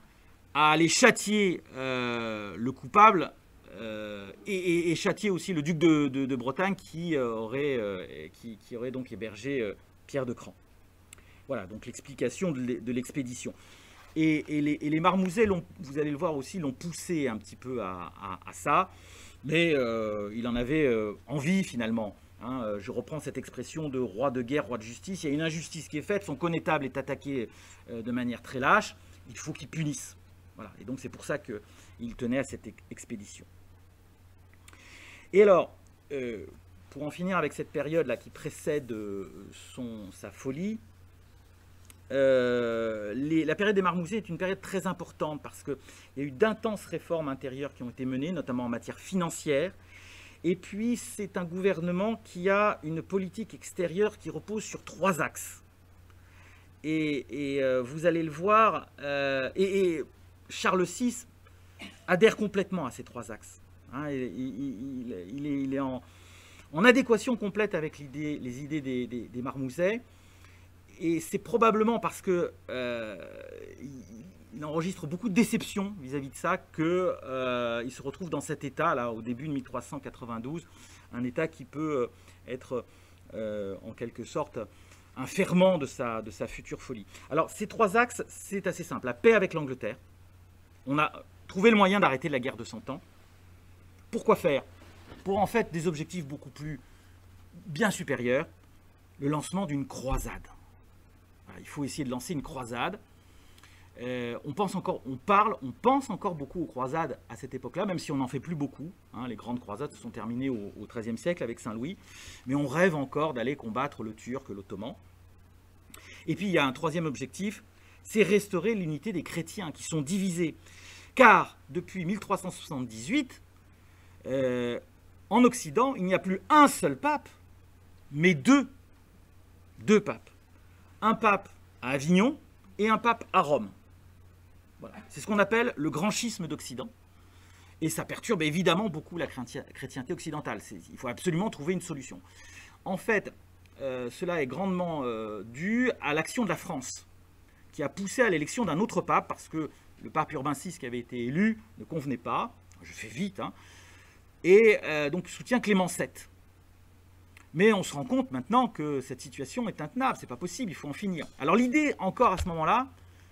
à aller châtier le coupable et châtier aussi le duc de Bretagne qui aurait donc hébergé Pierre de Cran. Voilà, donc l'explication de l'expédition. Et les marmousets, vous allez le voir aussi, l'ont poussé un petit peu à ça, mais il en avait envie finalement. Hein, je reprends cette expression de roi de guerre, roi de justice. Il y a une injustice qui est faite, son connétable est attaqué de manière très lâche, il faut qu'il punisse. Voilà. Et donc c'est pour ça qu'il tenait à cette expédition. Et alors, pour en finir avec cette période-là qui précède sa folie, la période des marmousets est une période très importante parce qu'il y a eu d'intenses réformes intérieures qui ont été menées, notamment en matière financière. Et puis, c'est un gouvernement qui a une politique extérieure qui repose sur 3 axes. Et vous allez le voir, et Charles VI adhère complètement à ces 3 axes. Hein, il est en adéquation complète avec les idées des marmousets. Et c'est probablement parce qu'il enregistre beaucoup de déceptions vis-à-vis de ça qu'il se retrouve dans cet état, là, au début de 1392, un état qui peut être, en quelque sorte, un ferment de sa future folie. Alors, ces 3 axes, c'est assez simple. La paix avec l'Angleterre. On a trouvé le moyen d'arrêter la guerre de 100 ans. Pourquoi faire? Pour, en fait, des objectifs beaucoup plus bien supérieurs. le lancement d'une croisade. Voilà, il faut essayer de lancer une croisade. On pense encore beaucoup aux croisades à cette époque-là, même si on n'en fait plus beaucoup. Hein, les grandes croisades se sont terminées au XIIIe siècle avec Saint-Louis, mais on rêve encore d'aller combattre le Turc, l'Ottoman. Et puis il y a un troisième objectif, c'est restaurer l'unité des chrétiens qui sont divisés. Car depuis 1378, en Occident, il n'y a plus un seul pape, mais deux papes. Un pape à Avignon et un pape à Rome. Voilà. C'est ce qu'on appelle le grand schisme d'Occident. Et ça perturbe évidemment beaucoup la chrétienté occidentale. Il faut absolument trouver une solution. En fait, cela est grandement dû à l'action de la France, qui a poussé à l'élection d'un autre pape, parce que le pape Urbain VI qui avait été élu ne convenait pas. Je fais vite. Hein, et donc soutient Clément VII. Mais on se rend compte maintenant que cette situation est intenable, c'est pas possible, il faut en finir. Alors l'idée, encore à ce moment-là,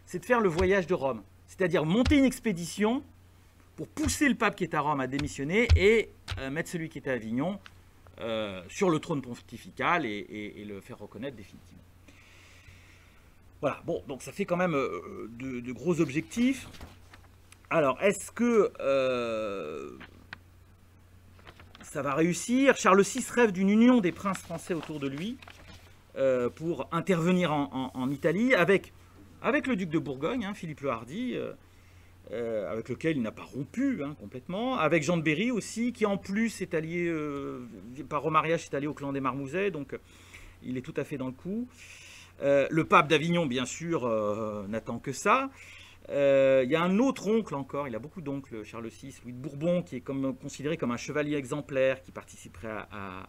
c'est de faire le voyage de Rome. C'est-à-dire monter une expédition pour pousser le pape qui est à Rome à démissionner et mettre celui qui était à Avignon sur le trône pontifical et le faire reconnaître définitivement. Voilà, bon, donc ça fait quand même de gros objectifs. Alors, est-ce que ça va réussir? Charles VI rêve d'une union des princes français autour de lui pour intervenir en Italie avec le duc de Bourgogne, hein, Philippe le Hardi, avec lequel il n'a pas rompu hein, complètement, avec Jean de Berry aussi, qui en plus est allié, par remariage, est allié au clan des Marmousets, donc il est tout à fait dans le coup. Le pape d'Avignon, bien sûr, n'attend que ça. Il y a un autre oncle encore, il a beaucoup d'oncles, Charles VI, Louis de Bourbon, qui est considéré comme un chevalier exemplaire qui participerait à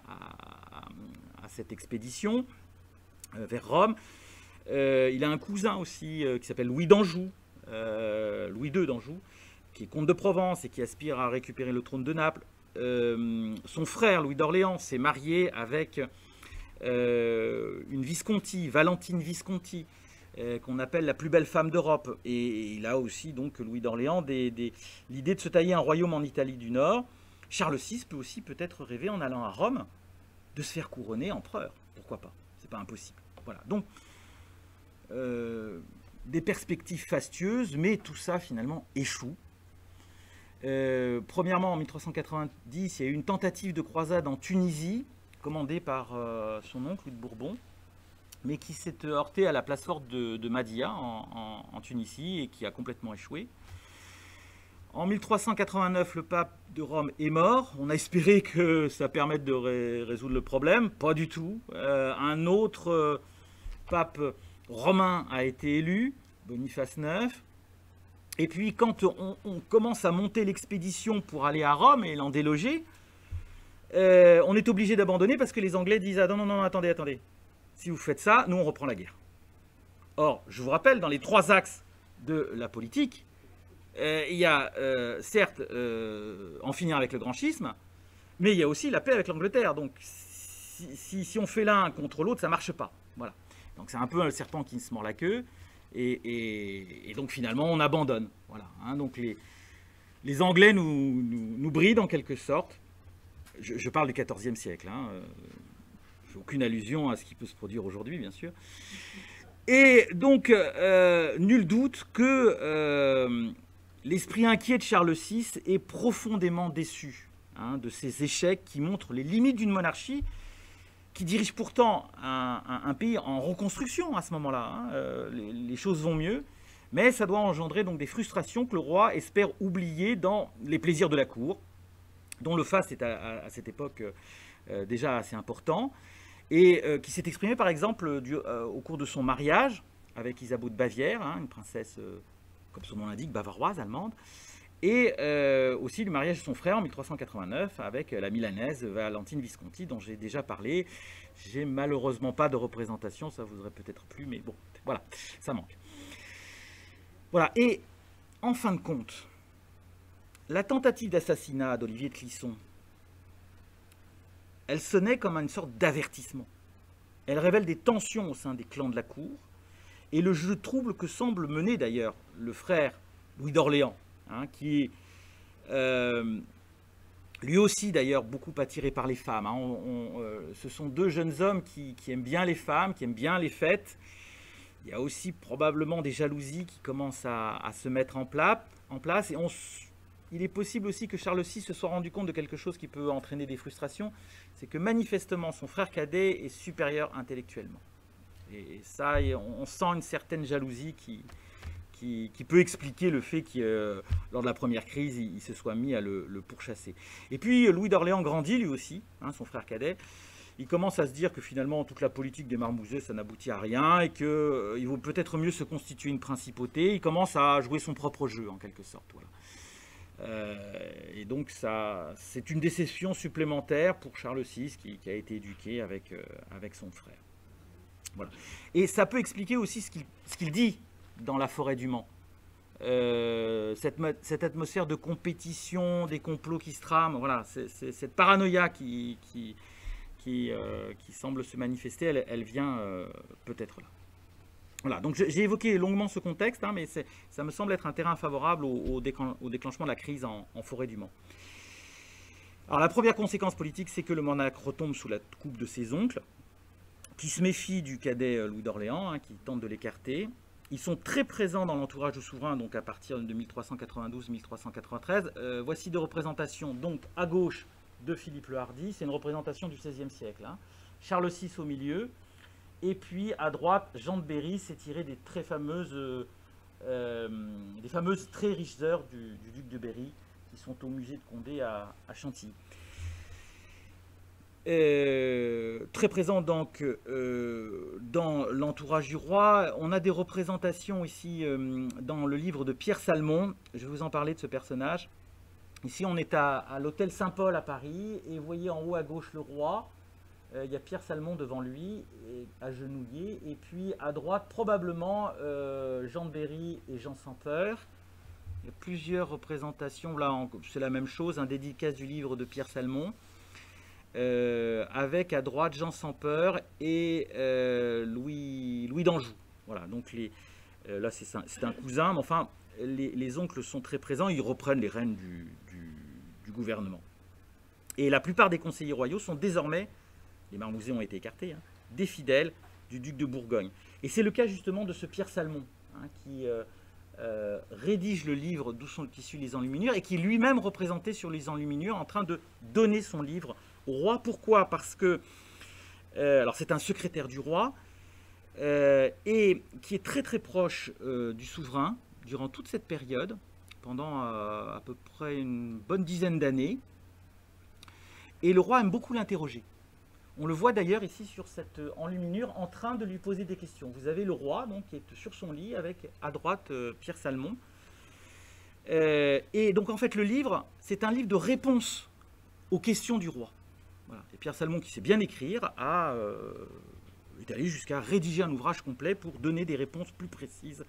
cette expédition vers Rome. Il a un cousin aussi qui s'appelle Louis d'Anjou, Louis II d'Anjou, qui est comte de Provence et qui aspire à récupérer le trône de Naples. Son frère Louis d'Orléans s'est marié avec une Visconti, Valentine Visconti, qu'on appelle la plus belle femme d'Europe. Et il a aussi, donc, Louis d'Orléans, l'idée de se tailler un royaume en Italie du Nord. Charles VI peut aussi peut-être rêver, en allant à Rome, de se faire couronner empereur. Pourquoi pas? C'est pas impossible. Voilà. Donc, des perspectives fastueuses, mais tout ça, finalement, échoue. Premièrement, en 1390, il y a eu une tentative de croisade en Tunisie, commandée par son oncle, Louis de Bourbon, mais qui s'est heurté à la place forte de Mahdia en Tunisie et qui a complètement échoué. En 1389, le pape de Rome est mort. On a espéré que ça permette de résoudre le problème. Pas du tout. Un autre pape romain a été élu, Boniface IX. Et puis quand on commence à monter l'expédition pour aller à Rome et l'en déloger, on est obligé d'abandonner parce que les Anglais disent « Ah non, non, non, attendez, attendez. Si vous faites ça, nous on reprend la guerre. » Or, je vous rappelle, dans les trois axes de la politique, il y a certes en finir avec le grand schisme, mais il y a aussi la paix avec l'Angleterre. Donc si on fait l'un contre l'autre, ça ne marche pas. Voilà. Donc c'est un peu le serpent qui se mord la queue. Et donc finalement on abandonne. Voilà, hein. Donc les Anglais nous brident en quelque sorte. Je parle du XIVe siècle. Hein. Aucune allusion à ce qui peut se produire aujourd'hui, bien sûr. Et donc, nul doute que l'esprit inquiet de Charles VI est profondément déçu hein, de ces échecs qui montrent les limites d'une monarchie qui dirige pourtant un pays en reconstruction à ce moment-là. Hein. Les choses vont mieux, mais ça doit engendrer donc des frustrations que le roi espère oublier dans les plaisirs de la cour, dont le faste est à cette époque déjà assez important, et qui s'est exprimé par exemple au cours de son mariage avec Isabeau de Bavière, hein, une princesse, comme son nom l'indique, bavaroise, allemande, et aussi le mariage de son frère en 1389 avec la milanaise Valentine Visconti, dont j'ai déjà parlé. J'ai malheureusement pas de représentation, ça vous aurait peut-être plu, mais bon, voilà, ça manque. Voilà, et en fin de compte, la tentative d'assassinat d'Olivier de Clisson, elle sonnait comme une sorte d'avertissement. Elle révèle des tensions au sein des clans de la cour, et le jeu trouble que semble mener d'ailleurs le frère Louis d'Orléans, hein, qui Lui aussi, d'ailleurs, beaucoup attiré par les femmes. Hein. Ce sont deux jeunes hommes qui aiment bien les femmes, qui aiment bien les fêtes. Il y a aussi probablement des jalousies qui commencent à se mettre en place. Et il est possible aussi que Charles VI se soit rendu compte de quelque chose qui peut entraîner des frustrations. C'est que manifestement, son frère cadet est supérieur intellectuellement. Et ça, on sent une certaine jalousie qui peut expliquer le fait que lors de la première crise, il se soit mis à le pourchasser. Et puis Louis d'Orléans grandit lui aussi, hein, son frère cadet. Il commence à se dire que finalement toute la politique des Marmousets, ça n'aboutit à rien et qu'il vaut peut-être mieux se constituer une principauté. Il commence à jouer son propre jeu en quelque sorte. Voilà. Et donc c'est une déception supplémentaire pour Charles VI qui a été éduqué avec son frère. Voilà. Et ça peut expliquer aussi ce qu'il dit dans La forêt du Mans. Cette atmosphère de compétition, des complots qui se trament, voilà, cette paranoïa qui semble se manifester, elle vient peut-être là. Voilà, donc j'ai évoqué longuement ce contexte, hein, mais ça me semble être un terrain favorable au déclenchement de la crise en forêt du Mans. Alors la première conséquence politique, c'est que le monarque retombe sous la coupe de ses oncles, qui se méfient du cadet Louis d'Orléans, hein, qui tente de l'écarter. Ils sont très présents dans l'entourage du souverain, donc à partir de 1392-1393. Voici deux représentations, donc à gauche de Philippe le Hardi, c'est une représentation du XVIe siècle. Hein. Charles VI au milieu, et puis à droite, Jean de Berry s'est tiré des fameuses très riches heures du duc de Berry, qui sont au musée de Condé à Chantilly. Très présent donc dans l'entourage du roi. On a des représentations ici dans le livre de Pierre Salmon. Je vais vous en parler de ce personnage. Ici, on est à l'hôtel Saint-Paul à Paris, et vous voyez en haut à gauche le roi. Il y a Pierre Salmon devant lui, agenouillé, et puis à droite, probablement Jean de Berry et Jean sans peur. Il y a plusieurs représentations, là c'est la même chose, un dédicace du livre de Pierre Salmon, avec à droite Jean sans peur et Louis d'Anjou. Voilà, donc là c'est un cousin, mais enfin les oncles sont très présents, ils reprennent les rênes du gouvernement. Et la plupart des conseillers royaux sont désormais, les Marmousets ont été écartés, hein, des fidèles du duc de Bourgogne. Et c'est le cas justement de ce Pierre Salmon, hein, qui rédige le livre d'où sont issus les enluminures et qui est lui-même représenté sur les enluminures en train de donner son livre au roi. Pourquoi? Parce que alors c'est un secrétaire du roi et qui est très très proche du souverain durant toute cette période, pendant à peu près une bonne dizaine d'années. Et le roi aime beaucoup l'interroger. On le voit d'ailleurs ici sur cette enluminure en train de lui poser des questions. Vous avez le roi donc, qui est sur son lit avec à droite Pierre Salmon. Et donc en fait le livre, c'est un livre de réponse aux questions du roi. Voilà. Et Pierre Salmon, qui sait bien écrire, est allé jusqu'à rédiger un ouvrage complet pour donner des réponses plus précises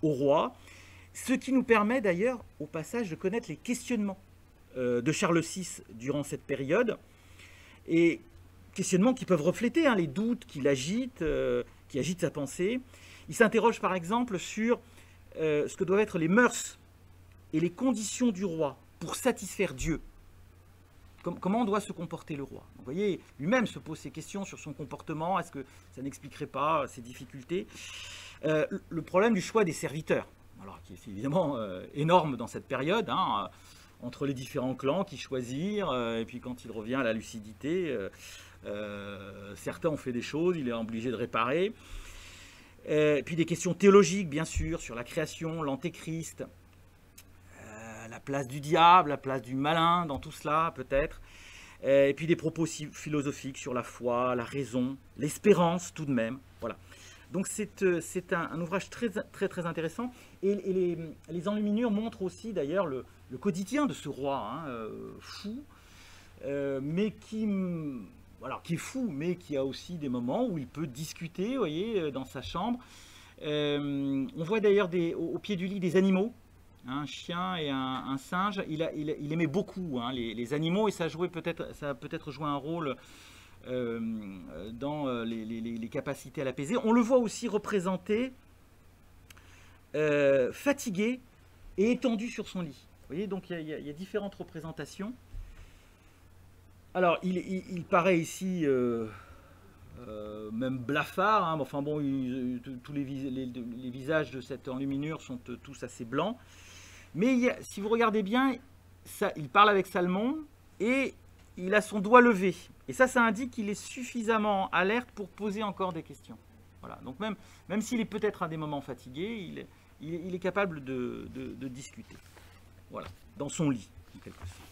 au roi. Ce qui nous permet d'ailleurs au passage de connaître les questionnements de Charles VI durant cette période. Et questionnements qui peuvent refléter les doutes qui agitent sa pensée. Il s'interroge par exemple sur ce que doivent être les mœurs et les conditions du roi pour satisfaire Dieu. Comment doit se comporter le roi? Vous voyez, lui-même se pose ces questions sur son comportement. Est-ce que ça n'expliquerait pas ses difficultés? Le problème du choix des serviteurs, alors, qui est évidemment énorme dans cette période, hein, entre les différents clans qui choisirent, et puis quand il revient à la lucidité, certains ont fait des choses, il est obligé de réparer. Et puis des questions théologiques, bien sûr, sur la création, l'antéchrist, la place du diable, la place du malin dans tout cela, peut-être. Et puis des propos philosophiques sur la foi, la raison, l'espérance, tout de même. Voilà. Donc c'est un ouvrage très, très, très intéressant. Et les enluminures montrent aussi, d'ailleurs, le quotidien de ce roi fou, mais qui est fou, mais qui a aussi des moments où il peut discuter, vous voyez, dans sa chambre. On voit d'ailleurs au pied du lit des animaux, un chien et un singe. Il aimait beaucoup les animaux, et ça a peut-être joué un rôle dans les capacités à l'apaiser. On le voit aussi représenté fatigué et étendu sur son lit. Vous voyez, donc il y a différentes représentations. Alors, il paraît ici même blafard, hein, enfin bon, tous les visages de cette enluminure sont tous assez blancs. Mais si vous regardez bien, ça, il parle avec Salmon et il a son doigt levé. Et ça indique qu'il est suffisamment alerte pour poser encore des questions. Voilà. Donc même s'il est peut-être à des moments fatigué, il est capable de discuter. Voilà, dans son lit, en quelque sorte.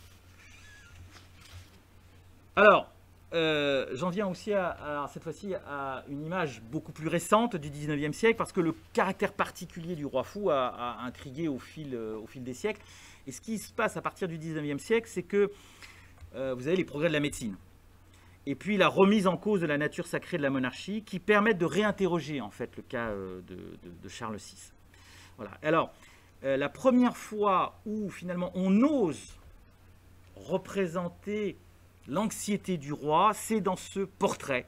Alors, j'en viens aussi cette fois-ci à une image beaucoup plus récente du 19e siècle, parce que le caractère particulier du roi fou a intrigué au fil des siècles. Et ce qui se passe à partir du 19e siècle, c'est que vous avez les progrès de la médecine. Et puis la remise en cause de la nature sacrée de la monarchie qui permettent de réinterroger en fait le cas de Charles VI. Voilà. Alors, la première fois où finalement on ose représenter l'anxiété du roi, c'est dans ce portrait.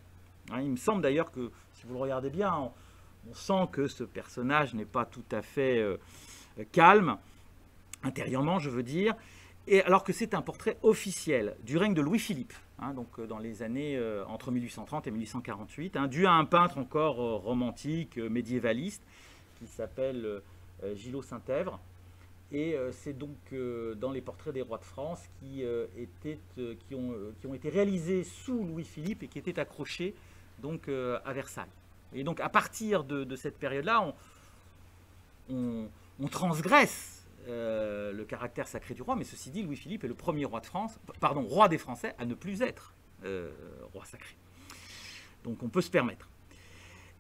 Hein, il me semble d'ailleurs que, si vous le regardez bien, on sent que ce personnage n'est pas tout à fait calme, intérieurement je veux dire, et alors que c'est un portrait officiel du règne de Louis-Philippe, hein, donc dans les années entre 1830 et 1848, hein, dû à un peintre encore romantique, médiévaliste, qui s'appelle Gillot Saint-Èvre. Et c'est donc dans les portraits des rois de France qui ont été réalisés sous Louis-Philippe et qui étaient accrochés donc, à Versailles. Et donc à partir de cette période-là, on transgresse le caractère sacré du roi, mais ceci dit, Louis-Philippe est le premier roi de France, pardon, roi des Français à ne plus être roi sacré. Donc on peut se permettre.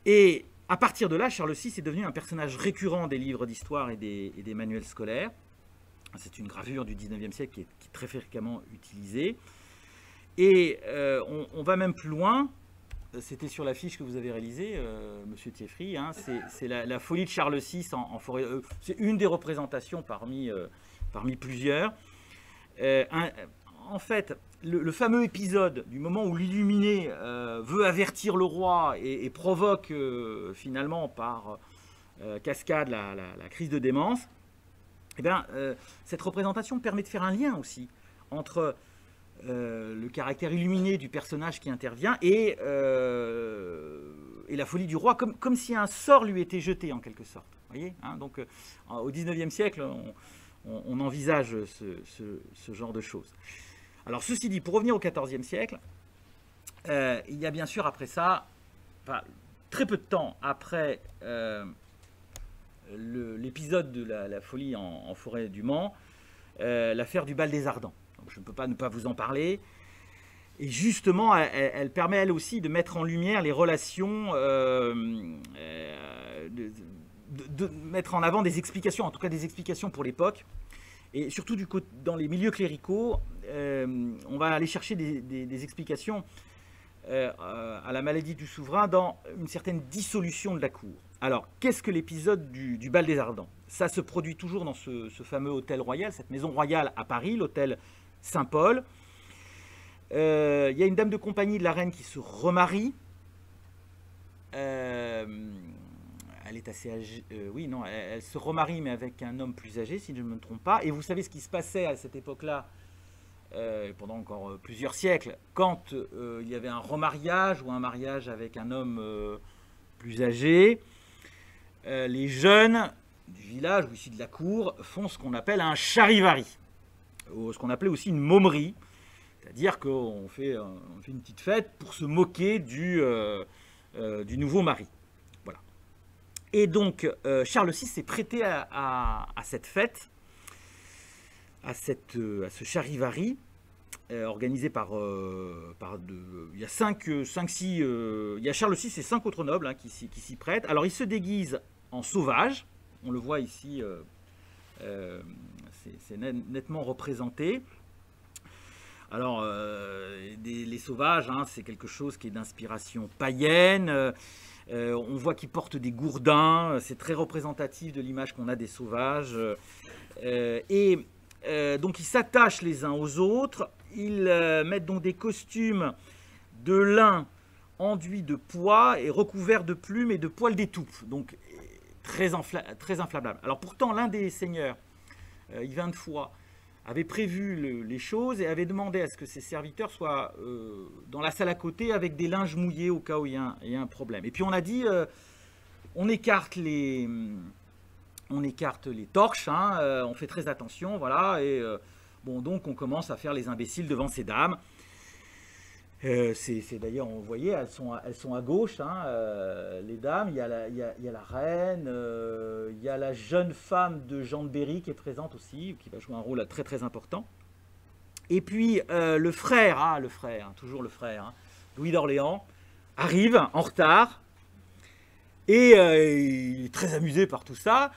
Et à partir de là, Charles VI est devenu un personnage récurrent des livres d'histoire et des manuels scolaires. C'est une gravure du 19e siècle qui est très fréquemment utilisée. Et on va même plus loin. C'était sur l'affiche que vous avez réalisée, Monsieur Thieffry. Hein, c'est la folie de Charles VI en forêt. C'est une des représentations parmi plusieurs. En fait, le fameux épisode du moment où l'illuminé veut avertir le roi et provoque finalement par cascade la crise de démence, eh bien, cette représentation permet de faire un lien aussi entre le caractère illuminé du personnage qui intervient et la folie du roi, comme si un sort lui était jeté en quelque sorte. Voyez, hein, donc au XIXe siècle, on envisage ce genre de choses. Alors ceci dit, pour revenir au XIVe siècle, il y a bien sûr après ça, enfin, très peu de temps après l'épisode de la folie en forêt du Mans, l'affaire du bal des Ardents. Donc, je ne peux pas ne pas vous en parler. Et justement, elle permet elle aussi de mettre en lumière les relations, de mettre en avant des explications, en tout cas des explications pour l'époque. Et surtout dans les milieux cléricaux, on va aller chercher des explications à la maladie du souverain dans une certaine dissolution de la cour. Alors, qu'est-ce que l'épisode du bal des Ardents? Ça se produit toujours dans ce fameux hôtel royal, cette maison royale à Paris, l'hôtel Saint-Paul. Il y a une dame de compagnie de la reine qui se remarie. Elle est assez âgée. Oui, non, elle se remarie, mais avec un homme plus âgé, si je ne me trompe pas. Et vous savez ce qui se passait à cette époque-là, pendant encore plusieurs siècles, quand il y avait un remariage ou un mariage avec un homme plus âgé, les jeunes du village ou ici de la cour font ce qu'on appelle un charivari, ou ce qu'on appelait aussi une mômerie, c'est-à-dire qu'on fait une petite fête pour se moquer du nouveau mari. Voilà. Et donc Charles VI s'est prêté à cette fête, à ce charivari, organisé par il y a 5-6, il y a Charles VI et 5 autres nobles hein, qui s'y prêtent. Alors ils se déguisent en sauvages, on le voit ici, c'est nettement représenté. Alors les sauvages, hein, c'est quelque chose qui est d'inspiration païenne. On voit qu'ils portent des gourdins, c'est très représentatif de l'image qu'on a des sauvages. Donc ils s'attachent les uns aux autres, ils mettent donc des costumes de lin enduits de pois et recouverts de plumes et de poils d'étoupe, donc très inflammable. Alors pourtant l'un des seigneurs, Yvain de Foix, avait prévu les choses et avait demandé à ce que ses serviteurs soient dans la salle à côté avec des linges mouillés au cas où il y a un problème. Et puis on a dit, on écarte les torches, hein, on fait très attention, voilà, et bon, donc on commence à faire les imbéciles devant ces dames. C'est d'ailleurs, on voyait, elles sont à gauche, hein, les dames. Il y a la reine, il y a la jeune femme de Jean de Berry qui est présente aussi, qui va jouer un rôle très très important. Et puis le frère, hein, toujours le frère, hein, Louis d'Orléans, arrive en retard et il est très amusé par tout ça.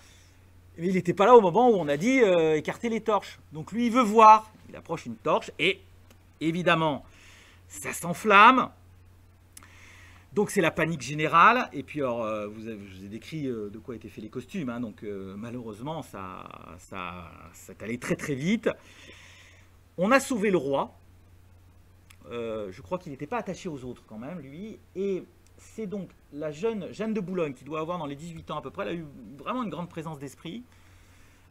Mais il n'était pas là au moment où on a dit écarter les torches. Donc lui, il veut voir. Il approche une torche et évidemment, ça s'enflamme. Donc c'est la panique générale. Et puis alors, je vous ai décrit de quoi étaient faits les costumes. Hein, donc malheureusement, ça est allé très très vite. On a sauvé le roi. Je crois qu'il n'était pas attaché aux autres quand même, lui. Et c'est donc la jeune Jeanne de Boulogne qui doit avoir dans les 18 ans à peu près. Elle a eu vraiment une grande présence d'esprit.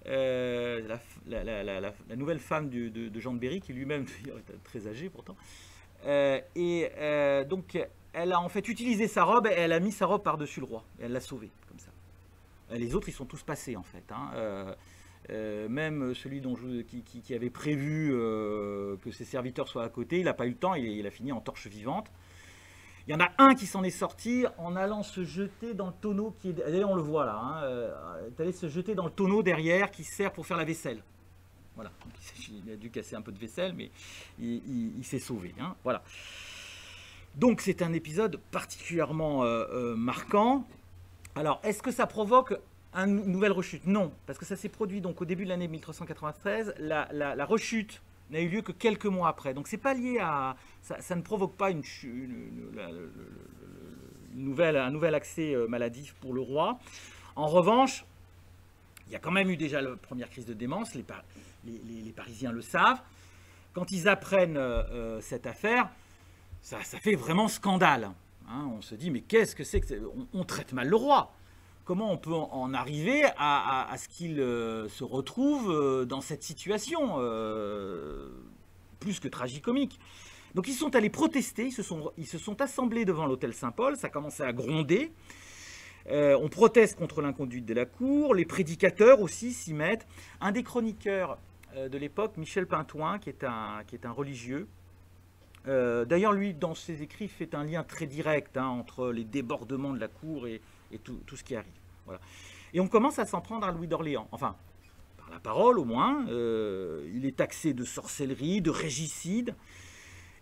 La nouvelle femme de Jean de Berry, qui lui-même était très âgé pourtant. Donc elle a en fait utilisé sa robe et elle a mis sa robe par-dessus le roi. Et elle l'a sauvé comme ça. Les autres, ils sont tous passés en fait. Hein. Même celui qui avait prévu que ses serviteurs soient à côté, il n'a pas eu le temps, il a fini en torche vivante. Il y en a un qui s'en est sorti en allant se jeter dans le tonneau qui est... D'ailleurs, on le voit là. Hein, est allé se jeter dans le tonneau derrière qui sert pour faire la vaisselle. Voilà. Il a dû casser un peu de vaisselle, mais il s'est sauvé. Hein, voilà. Donc, c'est un épisode particulièrement marquant. Alors, est-ce que ça provoque une nouvelle rechute? Non, parce que ça s'est produit donc au début de l'année 1393. La rechute n'a eu lieu que quelques mois après. Donc c'est pas lié à... Ça ne provoque pas un nouvel accès maladif pour le roi. En revanche, il y a quand même eu déjà la première crise de démence, les Parisiens le savent. Quand ils apprennent cette affaire, ça fait vraiment scandale. Hein, on se dit, mais qu'est-ce que c'est que on traite mal le roi? Comment on peut en arriver à ce qu'il se retrouve dans cette situation plus que tragicomique? Donc ils sont allés protester, ils se sont assemblés devant l'hôtel Saint-Paul, ça commençait à gronder. On proteste contre l'inconduite de la cour, les prédicateurs aussi s'y mettent. Un des chroniqueurs de l'époque, Michel Pintoin, qui est un religieux, d'ailleurs lui dans ses écrits fait un lien très direct entre les débordements de la cour et tout ce qui arrive. Voilà. Et on commence à s'en prendre à Louis d'Orléans, enfin, par la parole au moins. Il est taxé de sorcellerie, de régicide,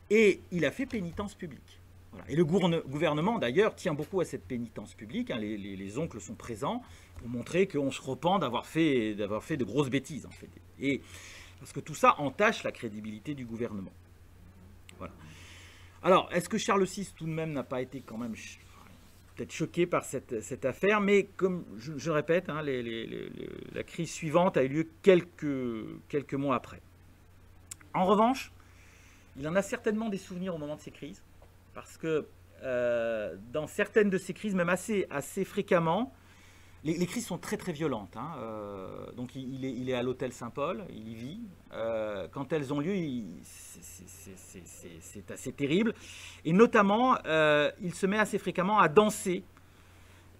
et il a fait pénitence publique. Voilà. Et le gouvernement, d'ailleurs, tient beaucoup à cette pénitence publique. Hein. Les oncles sont présents pour montrer qu'on se repent d'avoir fait de grosses bêtises, en fait. Et parce que tout ça entache la crédibilité du gouvernement. Voilà. Alors, est-ce que Charles VI, tout de même, n'a pas été quand même peut-être choqué par cette affaire, mais comme je répète, hein, la crise suivante a eu lieu quelques mois après. En revanche, il en a certainement des souvenirs au moment de ces crises, parce que dans certaines de ces crises, même assez fréquemment, les crises sont très très violentes. Hein, donc il est à l'hôtel Saint-Paul, il y vit. Quand elles ont lieu, c'est assez terrible. Et notamment, il se met assez fréquemment à danser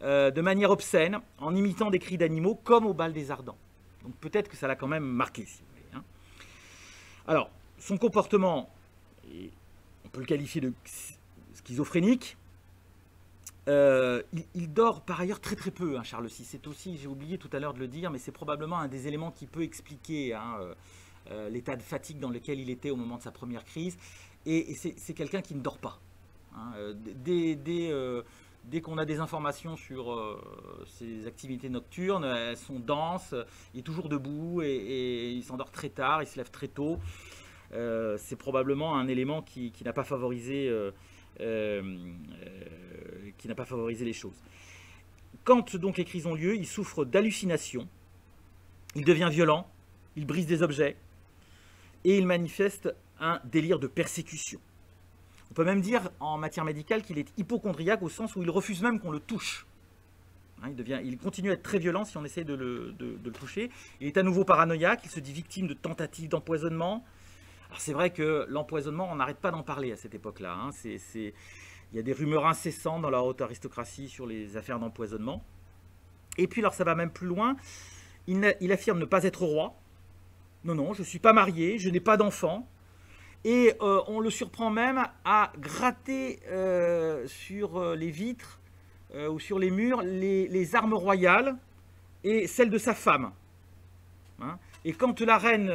de manière obscène, en imitant des cris d'animaux, comme au bal des Ardents. Donc peut-être que ça l'a quand même marqué, si vous voulez. Hein. Alors, son comportement, on peut le qualifier de schizophrénique. Il dort par ailleurs très très peu, hein, Charles VI. C'est aussi, j'ai oublié tout à l'heure de le dire, mais c'est probablement un des éléments qui peut expliquer l'état de fatigue dans lequel il était au moment de sa première crise. Et c'est quelqu'un qui ne dort pas. Hein. Dès qu'on a des informations sur ses activités nocturnes, elles sont denses, il est toujours debout et il s'endort très tard, il se lève très tôt. C'est probablement un élément qui n'a pas favorisé les choses. Quand donc les crises ont lieu, il souffre d'hallucinations, il devient violent, il brise des objets et il manifeste un délire de persécution. On peut même dire en matière médicale qu'il est hypocondriaque au sens où il refuse même qu'on le touche. Hein, il continue à être très violent si on essaie de le toucher. Il est à nouveau paranoïaque, il se dit victime de tentatives d'empoisonnement. Alors c'est vrai que l'empoisonnement, on n'arrête pas d'en parler à cette époque-là. Hein. Il y a des rumeurs incessantes dans la haute aristocratie sur les affaires d'empoisonnement. Et puis alors ça va même plus loin, il affirme ne pas être roi. Non, non, je ne suis pas marié, je n'ai pas d'enfant. Et on le surprend même à gratter sur les vitres ou sur les murs les armes royales et celles de sa femme. Hein. Et quand la reine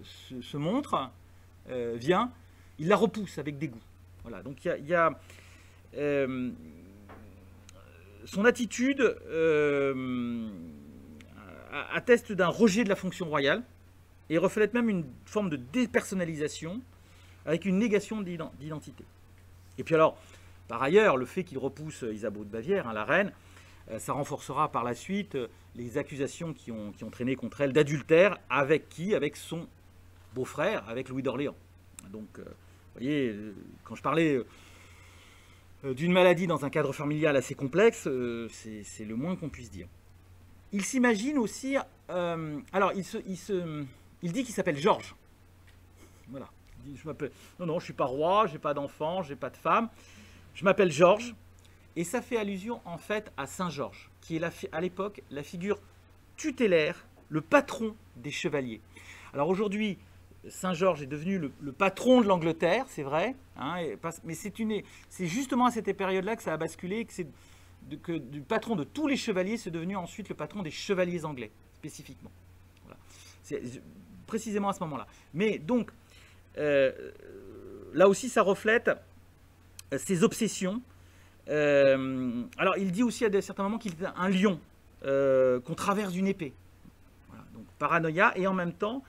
se montre, vient, il la repousse avec dégoût. Voilà, donc il y a son attitude atteste d'un rejet de la fonction royale et reflète même une forme de dépersonnalisation avec une négation d'identité. Et puis alors, par ailleurs, le fait qu'il repousse Isabeau de Bavière, hein, la reine, ça renforcera par la suite les accusations qui ont traîné contre elle d'adultère. Avec qui? Avec son beau-frère, avec Louis d'Orléans. Donc, vous voyez, quand je parlais d'une maladie dans un cadre familial assez complexe, c'est le moins qu'on puisse dire. Il s'imagine aussi... alors, il dit qu'il s'appelle Georges. Voilà. Il dit, non, non, je ne suis pas roi, je n'ai pas d'enfant, je n'ai pas de femme. Je m'appelle Georges. Et ça fait allusion en fait à Saint Georges, qui est à l'époque la figure tutélaire, le patron des chevaliers. Alors aujourd'hui, Saint Georges est devenu le patron de l'Angleterre, c'est vrai, hein, mais c'est justement à cette période-là que ça a basculé, que du patron de tous les chevaliers, c'est devenu ensuite le patron des chevaliers anglais, spécifiquement. Voilà. C'est précisément à ce moment-là. Mais donc, là aussi, ça reflète ses obsessions. Alors, il dit aussi à certains moments qu'il est un lion qu'on traverse d'une épée. Voilà, donc paranoïa, et en même temps,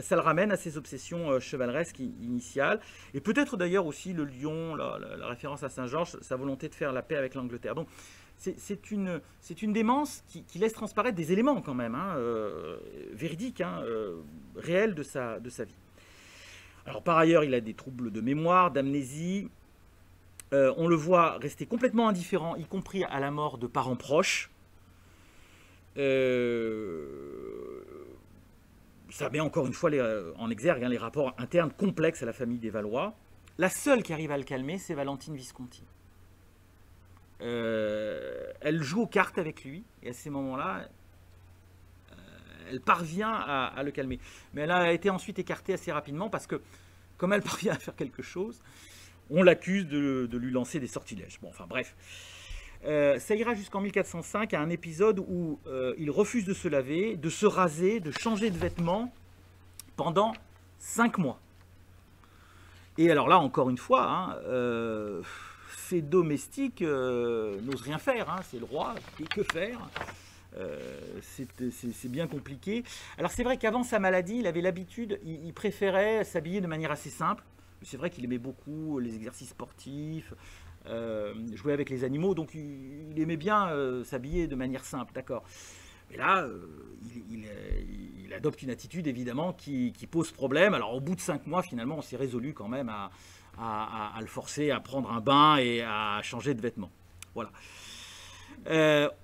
ça le ramène à ses obsessions chevaleresques initiales. Et peut-être d'ailleurs aussi le lion, la référence à Saint-Georges, sa volonté de faire la paix avec l'Angleterre. Donc, c'est une démence qui laisse transparaître des éléments quand même, hein, véridiques, hein, réels de sa vie. Alors, par ailleurs, il a des troubles de mémoire, d'amnésie. On le voit rester complètement indifférent, y compris à la mort de parents proches. Ça met encore une fois en exergue les rapports internes complexes à la famille des Valois. La seule qui arrive à le calmer, c'est Valentine Visconti. Elle joue aux cartes avec lui, et à ces moments-là, elle parvient à le calmer. Mais elle a été ensuite écartée assez rapidement, parce que, comme elle parvient à faire quelque chose, on l'accuse de lui lancer des sortilèges. Bon, enfin bref. Ça ira jusqu'en 1405 à un épisode où il refuse de se laver, de se raser, de changer de vêtements pendant 5 mois. Et alors là, encore une fois, hein, ces domestiques n'osent rien faire. Hein, c'est le roi, et que faire? C'est bien compliqué. Alors c'est vrai qu'avant sa maladie, il avait l'habitude, il préférait s'habiller de manière assez simple. C'est vrai qu'il aimait beaucoup les exercices sportifs, jouer avec les animaux, donc il aimait bien s'habiller de manière simple, d'accord. Mais là, il adopte une attitude évidemment qui pose problème. Alors au bout de 5 mois, finalement, on s'est résolu quand même à le forcer à prendre un bain et à changer de vêtements. Voilà.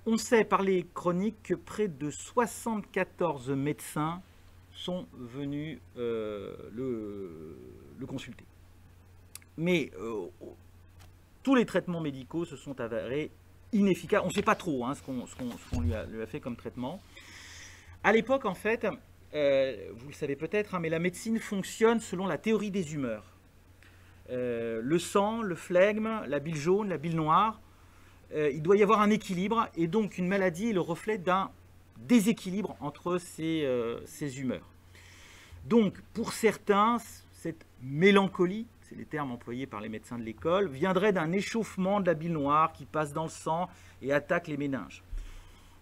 On sait par les chroniques que près de 74 médecins sont venus le consulter. Mais tous les traitements médicaux se sont avérés inefficaces. On ne sait pas trop hein, ce qu'on lui a fait comme traitement. À l'époque, en fait, vous le savez peut-être, hein, mais la médecine fonctionne selon la théorie des humeurs. Le sang, le flegme, la bile jaune, la bile noire, il doit y avoir un équilibre, et donc une maladie est le reflet d'un déséquilibre entre ces humeurs. Donc, pour certains, cette mélancolie, c'est les termes employés par les médecins de l'école, viendrait d'un échauffement de la bile noire qui passe dans le sang et attaque les méninges.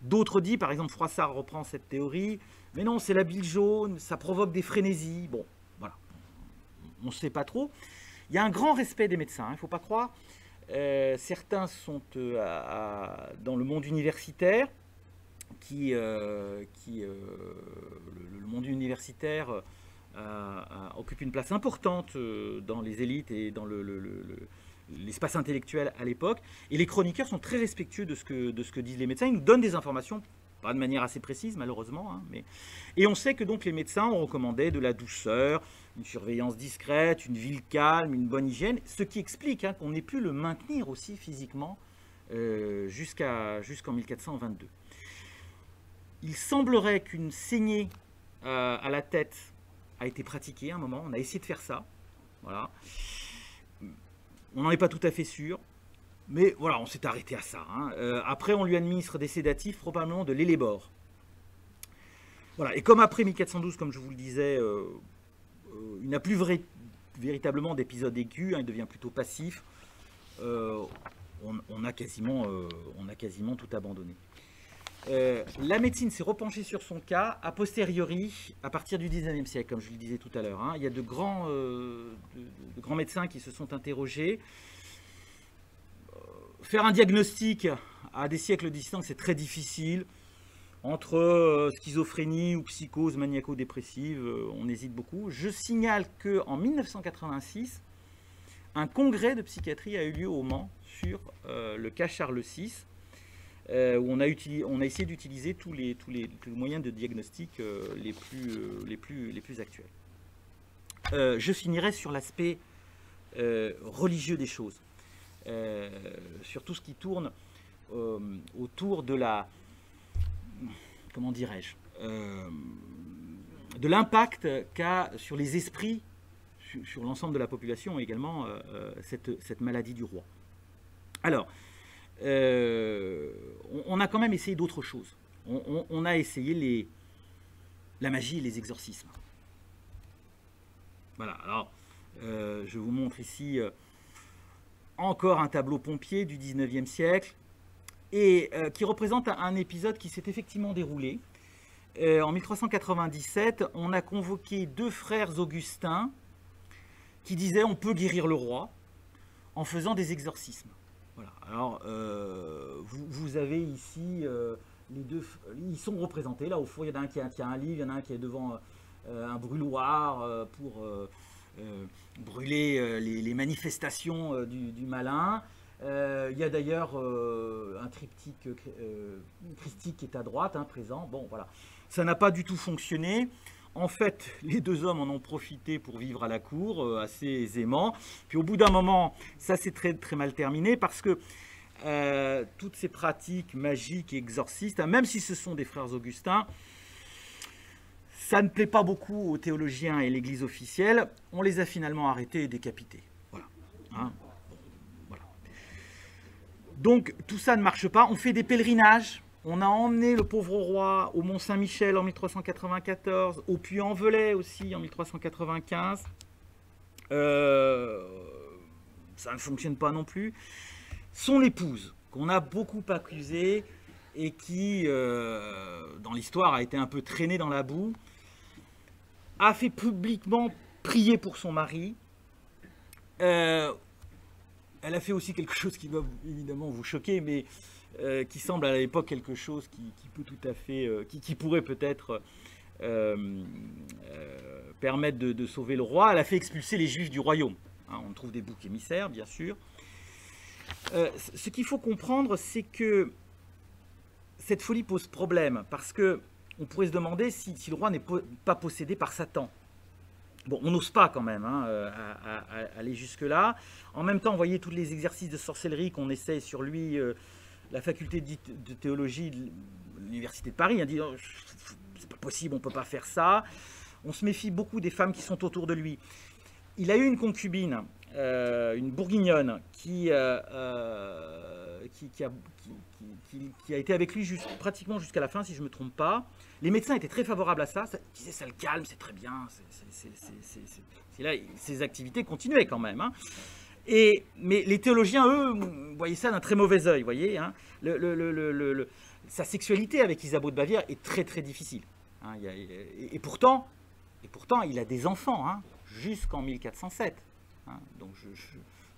D'autres disent, par exemple Froissart reprend cette théorie, mais non, c'est la bile jaune, ça provoque des frénésies. Bon, voilà, on ne sait pas trop. Il y a un grand respect des médecins, il ne faut pas croire. Certains sont dans le monde universitaire, le monde universitaire occupe une place importante dans les élites et dans l'espace intellectuel à l'époque. Et les chroniqueurs sont très respectueux de ce que disent les médecins. Ils nous donnent des informations, pas de manière assez précise malheureusement. Hein, et on sait que donc les médecins ont recommandé de la douceur, une surveillance discrète, une ville calme, une bonne hygiène. Ce qui explique hein, qu'on ait pu le maintenir aussi physiquement jusqu'en 1422. Il semblerait qu'une saignée à la tête a été pratiquée à un moment. On a essayé de faire ça. Voilà. On n'en est pas tout à fait sûr. Mais voilà, on s'est arrêté à ça. Hein. Après, on lui administre des sédatifs, probablement de l'élébore. Voilà. Et comme après 1412, comme je vous le disais, il n'a plus véritablement d'épisode aigu. Hein, il devient plutôt passif. On a quasiment tout abandonné. La médecine s'est repenchée sur son cas a posteriori, à partir du 19e siècle, comme je le disais tout à l'heure. Hein. Il y a de grands médecins qui se sont interrogés. Faire un diagnostic à des siècles de distance, c'est très difficile. Entre schizophrénie ou psychose maniaco-dépressive, on hésite beaucoup. Je signale qu'en 1986, un congrès de psychiatrie a eu lieu au Mans sur le cas Charles VI, où on a essayé d'utiliser tous les moyens de diagnostic les plus actuels. Je finirai sur l'aspect religieux des choses, sur tout ce qui tourne autour de la, comment dirais-je, de l'impact qu'a sur les esprits, sur l'ensemble de la population également, cette maladie du roi. Alors, on a quand même essayé d'autres choses. On a essayé la magie et les exorcismes. Voilà, alors, je vous montre ici encore un tableau pompier du 19e siècle, et qui représente un épisode qui s'est effectivement déroulé. En 1397, on a convoqué 2 frères augustins qui disaient on peut guérir le roi en faisant des exorcismes. Voilà. Alors, vous avez ici les 2, ils sont représentés là au fond. Il y en a un qui tient un livre, il y en a un qui est devant un brûloir pour brûler les manifestations du malin. Il y a d'ailleurs un triptyque christique qui est à droite, hein, présent. Bon, voilà. Ça n'a pas du tout fonctionné. En fait, les 2 hommes en ont profité pour vivre à la cour assez aisément. Puis au bout d'un moment, ça s'est très, très mal terminé parce que toutes ces pratiques magiques et exorcistes, hein, même si ce sont des frères augustins, ça ne plaît pas beaucoup aux théologiens et l'Église officielle. On les a finalement arrêtés et décapités. Voilà. Hein, bon, voilà. Donc tout ça ne marche pas. On fait des pèlerinages. On a emmené le pauvre roi au Mont Saint-Michel en 1394, au Puy-en-Velay aussi en 1395. Ça ne fonctionne pas non plus. Son épouse, qu'on a beaucoup accusée et qui, dans l'histoire, a été un peu traînée dans la boue, a fait publiquement prier pour son mari. Elle a fait aussi quelque chose qui va évidemment vous choquer, mais qui semble à l'époque quelque chose qui peut tout à fait, qui pourrait peut-être permettre de sauver le roi. Elle a fait expulser les Juifs du royaume. Hein, on trouve des boucs émissaires, bien sûr. Ce qu'il faut comprendre, c'est que cette folie pose problème, parce que on pourrait se demander si le roi n'est pas possédé par Satan. Bon, on n'ose pas quand même hein, aller jusque-là. En même temps, vous voyez tous les exercices de sorcellerie qu'on essaie sur lui. La faculté de théologie de l'Université de Paris dit oh, c'est pas possible, on ne peut pas faire ça. On se méfie beaucoup des femmes qui sont autour de lui. Il a eu une concubine, une bourguignonne, qui a été avec lui pratiquement jusqu'à la fin, si je ne me trompe pas. Les médecins étaient très favorables à ça. Ils disaient ça le calme, c'est très bien. Là, ses activités continuaient quand même. Hein. Mais les théologiens, eux, voyaient ça d'un très mauvais œil, voyez. Hein. Sa sexualité avec Isabeau de Bavière est très très difficile. Hein. Et pourtant, il a des enfants, hein, jusqu'en 1407. Hein. Donc je ne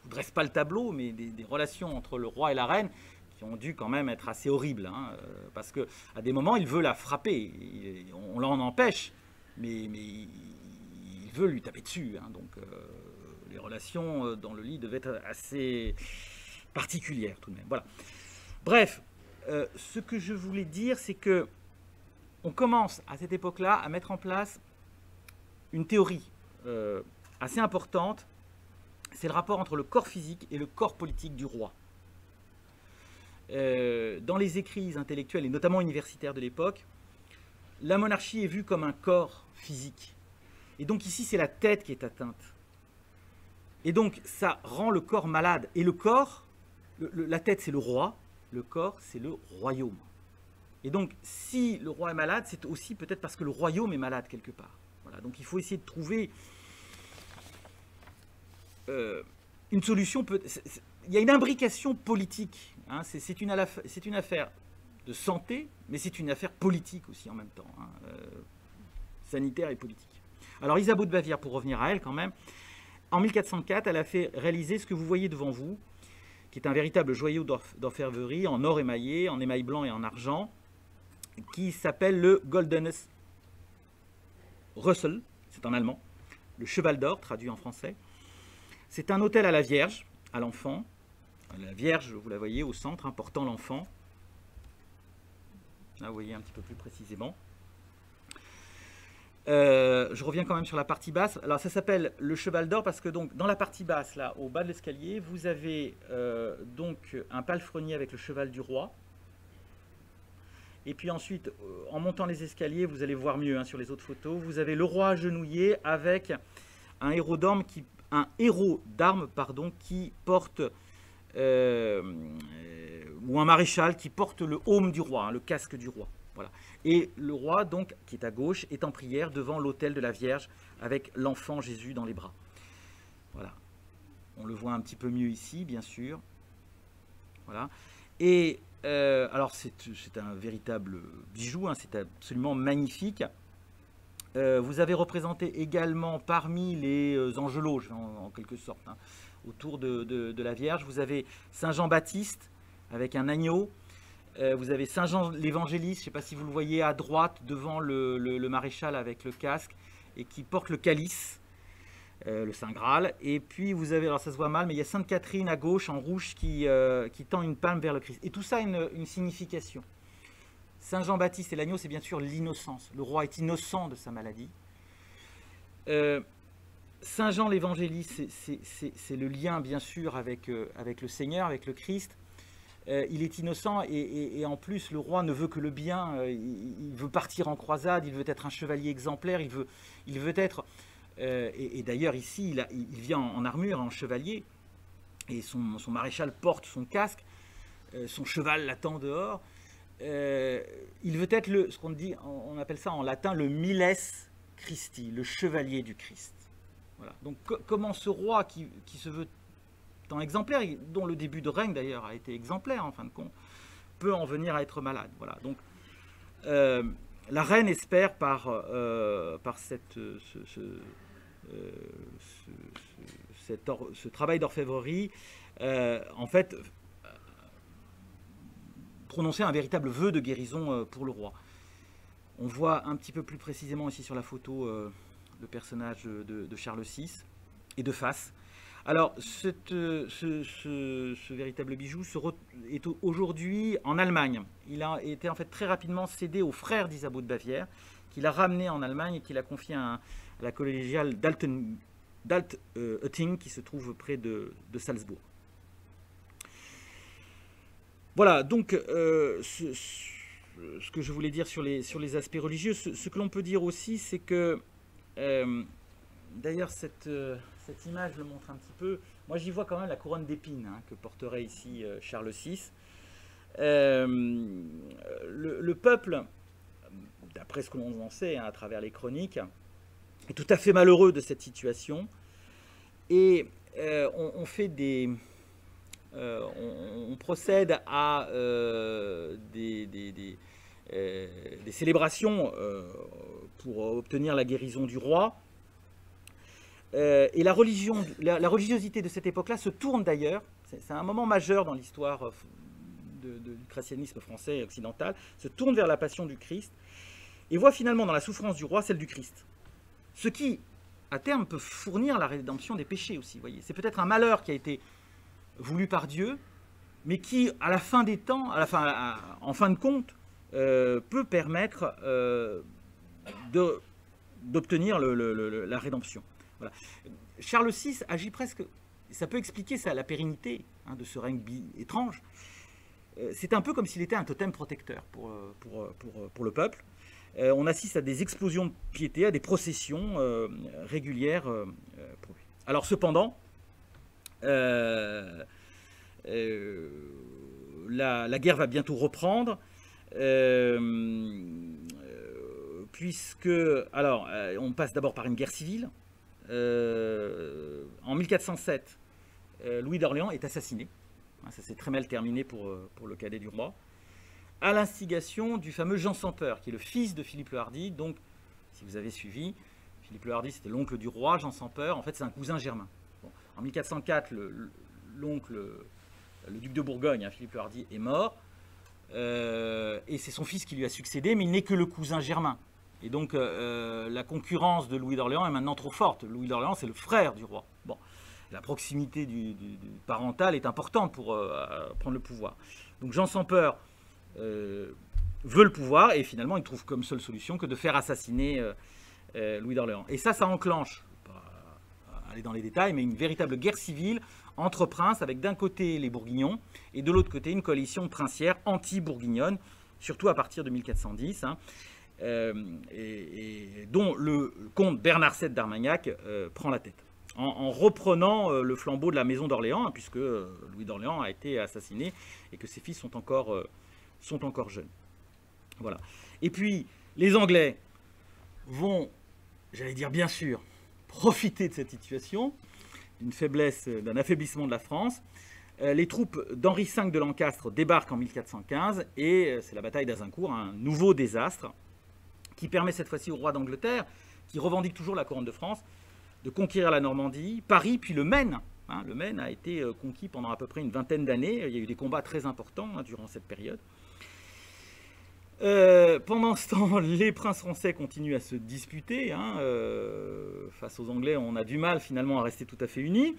vous dresse pas le tableau, mais des relations entre le roi et la reine qui ont dû quand même être assez horribles. Hein, parce qu'à des moments, il veut la frapper. On l'en empêche, mais il veut lui taper dessus. Hein, donc les relations dans le lit devaient être assez particulières tout de même. Voilà. Bref, ce que je voulais dire, c'est que on commence à cette époque-là à mettre en place une théorie assez importante, c'est le rapport entre le corps physique et le corps politique du roi. Dans les écrits intellectuels et notamment universitaires de l'époque, la monarchie est vue comme un corps physique. Et donc ici, c'est la tête qui est atteinte. Et donc, ça rend le corps malade. Et le corps, la tête, c'est le roi, le corps, c'est le royaume. Et donc, si le roi est malade, c'est aussi peut-être parce que le royaume est malade quelque part. Voilà, donc il faut essayer de trouver une solution. Il y a une imbrication politique. Hein, c'est une affaire de santé, mais c'est une affaire politique aussi en même temps, hein, sanitaire et politique. Alors Isabeau de Bavière, pour revenir à elle quand même, en 1404, elle a fait réaliser ce que vous voyez devant vous, qui est un véritable joyau d'orfèvrerie en or émaillé, en émail blanc et en argent, qui s'appelle le Goldenes Rüssel, c'est en allemand, le cheval d'or, traduit en français. C'est un autel à la Vierge, à l'enfant. La Vierge, vous la voyez au centre, hein, portant l'enfant. Là, vous voyez un petit peu plus précisément. Je reviens quand même sur la partie basse. Alors, ça s'appelle le cheval d'or parce que donc, dans la partie basse, là, au bas de l'escalier, vous avez donc un palefrenier avec le cheval du roi. Et puis ensuite, en montant les escaliers, vous allez voir mieux hein, sur les autres photos, vous avez le roi agenouillé avec un héros d'armes qui porte, ou un maréchal qui porte le aume du roi, hein, le casque du roi. Voilà. Et le roi, donc, qui est à gauche, est en prière devant l'autel de la Vierge avec l'enfant Jésus dans les bras. Voilà. On le voit un petit peu mieux ici, bien sûr. Voilà. Et alors, c'est un véritable bijou, hein, c'est absolument magnifique. Vous avez représenté également parmi les angelots, en quelque sorte, hein, autour de la Vierge. Vous avez Saint Jean-Baptiste avec un agneau. Vous avez Saint Jean l'Évangéliste, je ne sais pas si vous le voyez à droite, devant le maréchal avec le casque, et qui porte le calice, le Saint Graal. Et puis vous avez, alors ça se voit mal, mais il y a Sainte Catherine à gauche en rouge qui tend une palme vers le Christ. Et tout ça a une signification. Saint Jean-Baptiste et l'agneau, c'est bien sûr l'innocence. Le roi est innocent de sa maladie. Saint Jean l'Évangéliste, c'est le lien bien sûr avec le Seigneur, avec le Christ. Il est innocent et en plus le roi ne veut que le bien. Il veut partir en croisade, il veut être un chevalier exemplaire, il veut être... et d'ailleurs ici, il vient en armure, en chevalier, et son maréchal porte son casque, son cheval l'attend dehors. Il veut être ce qu'on dit, on appelle ça en latin le miles Christi, le chevalier du Christ. Voilà. Donc comment ce roi qui se veut tant exemplaire, dont le début de règne d'ailleurs a été exemplaire en fin de compte, peut en venir à être malade. Voilà. Donc la reine espère par ce travail d'orfèvrerie, en fait, prononcer un véritable vœu de guérison pour le roi. On voit un petit peu plus précisément ici sur la photo le personnage de Charles VI, et de face. Alors, ce véritable bijou est aujourd'hui en Allemagne. Il a été en fait très rapidement cédé au frère d'Isabeau de Bavière, qui l'a ramené en Allemagne et qui l'a confié à la collégiale d'Altötting, qui se trouve près de Salzbourg. Voilà, donc ce que je voulais dire sur les aspects religieux. Ce que l'on peut dire aussi, c'est que, d'ailleurs cette image le montre un petit peu, moi j'y vois quand même la couronne d'épines hein, que porterait ici Charles VI. Le peuple, d'après ce que l'on en sait hein, à travers les chroniques, est tout à fait malheureux de cette situation. Et on fait on procède à des célébrations pour obtenir la guérison du roi. Et la religiosité de cette époque-là se tourne d'ailleurs, c'est un moment majeur dans l'histoire du christianisme français et occidental, se tourne vers la passion du Christ et voit finalement dans la souffrance du roi celle du Christ. Ce qui à terme, peut fournir la rédemption des péchés aussi. Voyez, c'est peut-être un malheur qui a été voulu par Dieu, mais qui, à la fin des temps, en fin de compte, peut permettre d'obtenir la rédemption. Voilà. Charles VI agit presque, ça peut expliquer ça, la pérennité de ce règne étrange. C'est un peu comme s'il était un totem protecteur pour le peuple. On assiste à des explosions de piété, à des processions régulières pour lui. Alors cependant, la guerre va bientôt reprendre, puisque, alors, on passe d'abord par une guerre civile. En 1407, Louis d'Orléans est assassiné. Ça s'est très mal terminé pour le cadet du roi, à l'instigation du fameux Jean sans Peur, qui est le fils de Philippe le Hardi. Donc, si vous avez suivi, Philippe le Hardi, c'était l'oncle du roi. Jean sans Peur, en fait, c'est un cousin germain. Bon. En 1404, l'oncle, le duc de Bourgogne, Philippe le Hardi, est mort. Et c'est son fils qui lui a succédé, mais il n'est que le cousin germain. Et donc, la concurrence de Louis d'Orléans est maintenant trop forte. Louis d'Orléans, c'est le frère du roi. Bon. La proximité du parental est importante pour prendre le pouvoir. Donc Jean sans Peur veut le pouvoir et finalement il trouve comme seule solution que de faire assassiner Louis d'Orléans. Et ça enclenche, je ne vais pas aller dans les détails, mais une véritable guerre civile entre princes avec d'un côté les Bourguignons et de l'autre côté une coalition princière anti-bourguignonne, surtout à partir de 1410, et dont le comte Bernard VII d'Armagnac prend la tête. En reprenant le flambeau de la maison d'Orléans, puisque Louis d'Orléans a été assassiné et que ses fils sont encore jeunes. Voilà. Et puis, les Anglais vont, j'allais dire bien sûr, profiter de cette situation, d'un affaiblissement de la France. Les troupes d'Henri V de Lancastre débarquent en 1415 et c'est la bataille d'Azincourt, un nouveau désastre qui permet cette fois-ci au roi d'Angleterre, qui revendique toujours la couronne de France, de conquérir la Normandie, Paris, puis le Maine. Le Maine a été conquis pendant à peu près une vingtaine d'années. Il y a eu des combats très importants durant cette période. Pendant ce temps, les princes français continuent à se disputer. Face aux Anglais, on a du mal finalement à rester tout à fait unis.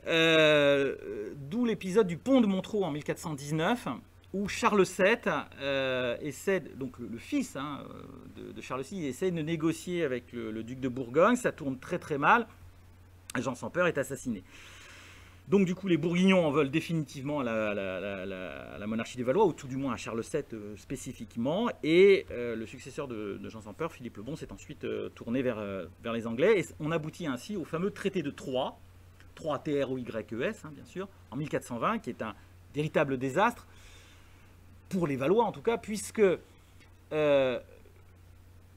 D'où l'épisode du pont de Montreux en 1419, où Charles VII essaie, donc le fils de Charles VI, essaie de négocier avec le duc de Bourgogne. Ça tourne très très mal. Jean sans Peur est assassiné. Donc du coup, les Bourguignons en veulent définitivement à la monarchie des Valois, ou tout du moins à Charles VII spécifiquement. Et le successeur de Jean sans Peur, Philippe le Bon, s'est ensuite tourné vers les Anglais. Et on aboutit ainsi au fameux traité de Troyes, Troyes, bien sûr, en 1420, qui est un véritable désastre, pour les Valois en tout cas, puisque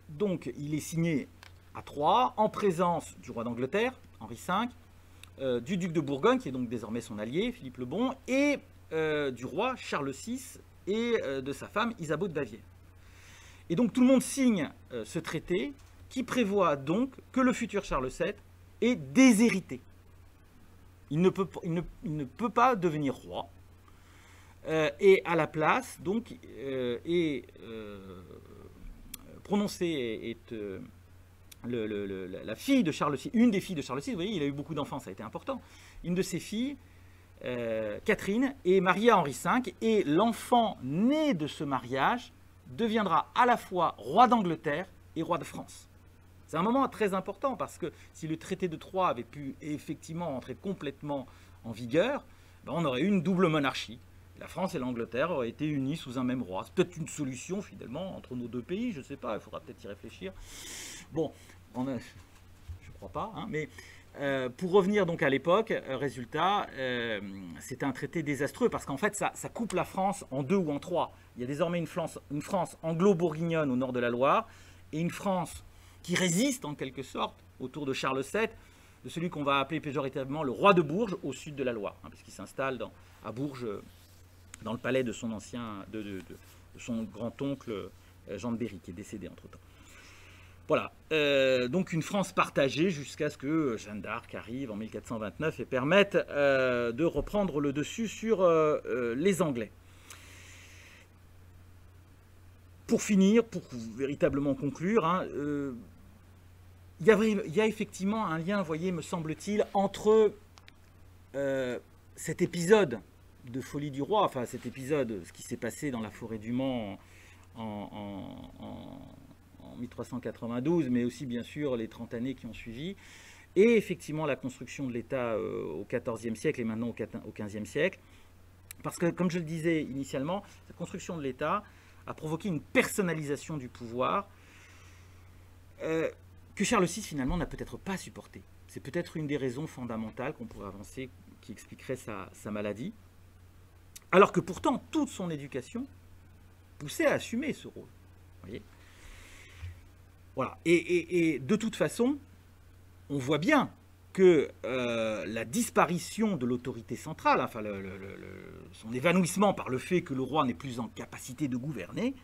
donc il est signé à Troyes, en présence du roi d'Angleterre, Henri V, du duc de Bourgogne, qui est donc désormais son allié, Philippe le Bon, et du roi Charles VI et de sa femme Isabeau de Bavière. Et donc tout le monde signe ce traité qui prévoit donc que le futur Charles VII est déshérité. Il ne peut pas devenir roi. Et à la place, donc, est prononcée la fille de Charles VI, une des filles de Charles VI. Vous voyez, il a eu beaucoup d'enfants, ça a été important. Une de ses filles, Catherine, est mariée à Henri V, et l'enfant né de ce mariage deviendra à la fois roi d'Angleterre et roi de France. C'est un moment très important parce que si le traité de Troyes avait pu effectivement entrer complètement en vigueur, on aurait eu une double monarchie. La France et l'Angleterre auraient été unies sous un même roi. C'est peut-être une solution finalement entre nos deux pays, je ne sais pas, il faudra peut-être y réfléchir. Bon, je ne crois pas, mais pour revenir donc à l'époque, résultat, c'était un traité désastreux parce qu'en fait ça coupe la France en deux ou en trois. Il y a désormais une France anglo-bourguignonne au nord de la Loire et une France qui résiste en quelque sorte autour de Charles VII, de celui qu'on va appeler péjorativement le roi de Bourges au sud de la Loire, puisqu'il s'installe à Bourges, dans le palais de son de son grand-oncle Jean de Berry, qui est décédé entre-temps. Voilà, donc une France partagée jusqu'à ce que Jeanne d'Arc arrive en 1429 et permette de reprendre le dessus sur les Anglais. Pour finir, pour véritablement conclure, il y a effectivement un lien, vous voyez, me semble-t-il, entre cet épisode de Folie du Roi, enfin cet épisode, ce qui s'est passé dans la forêt du Mans en 1392, mais aussi bien sûr les 30 années qui ont suivi, et effectivement la construction de l'État au XIVe siècle et maintenant au XVe siècle. Parce que, comme je le disais initialement, cette construction de l'État a provoqué une personnalisation du pouvoir que Charles VI finalement n'a peut-être pas supporté. C'est peut-être une des raisons fondamentales qu'on pourrait avancer qui expliquerait sa maladie. Alors que pourtant, toute son éducation poussait à assumer ce rôle. Vous voyez ? Voilà. Et de toute façon, on voit bien que la disparition de l'autorité centrale, enfin son évanouissement par le fait que le roi n'est plus en capacité de gouverner,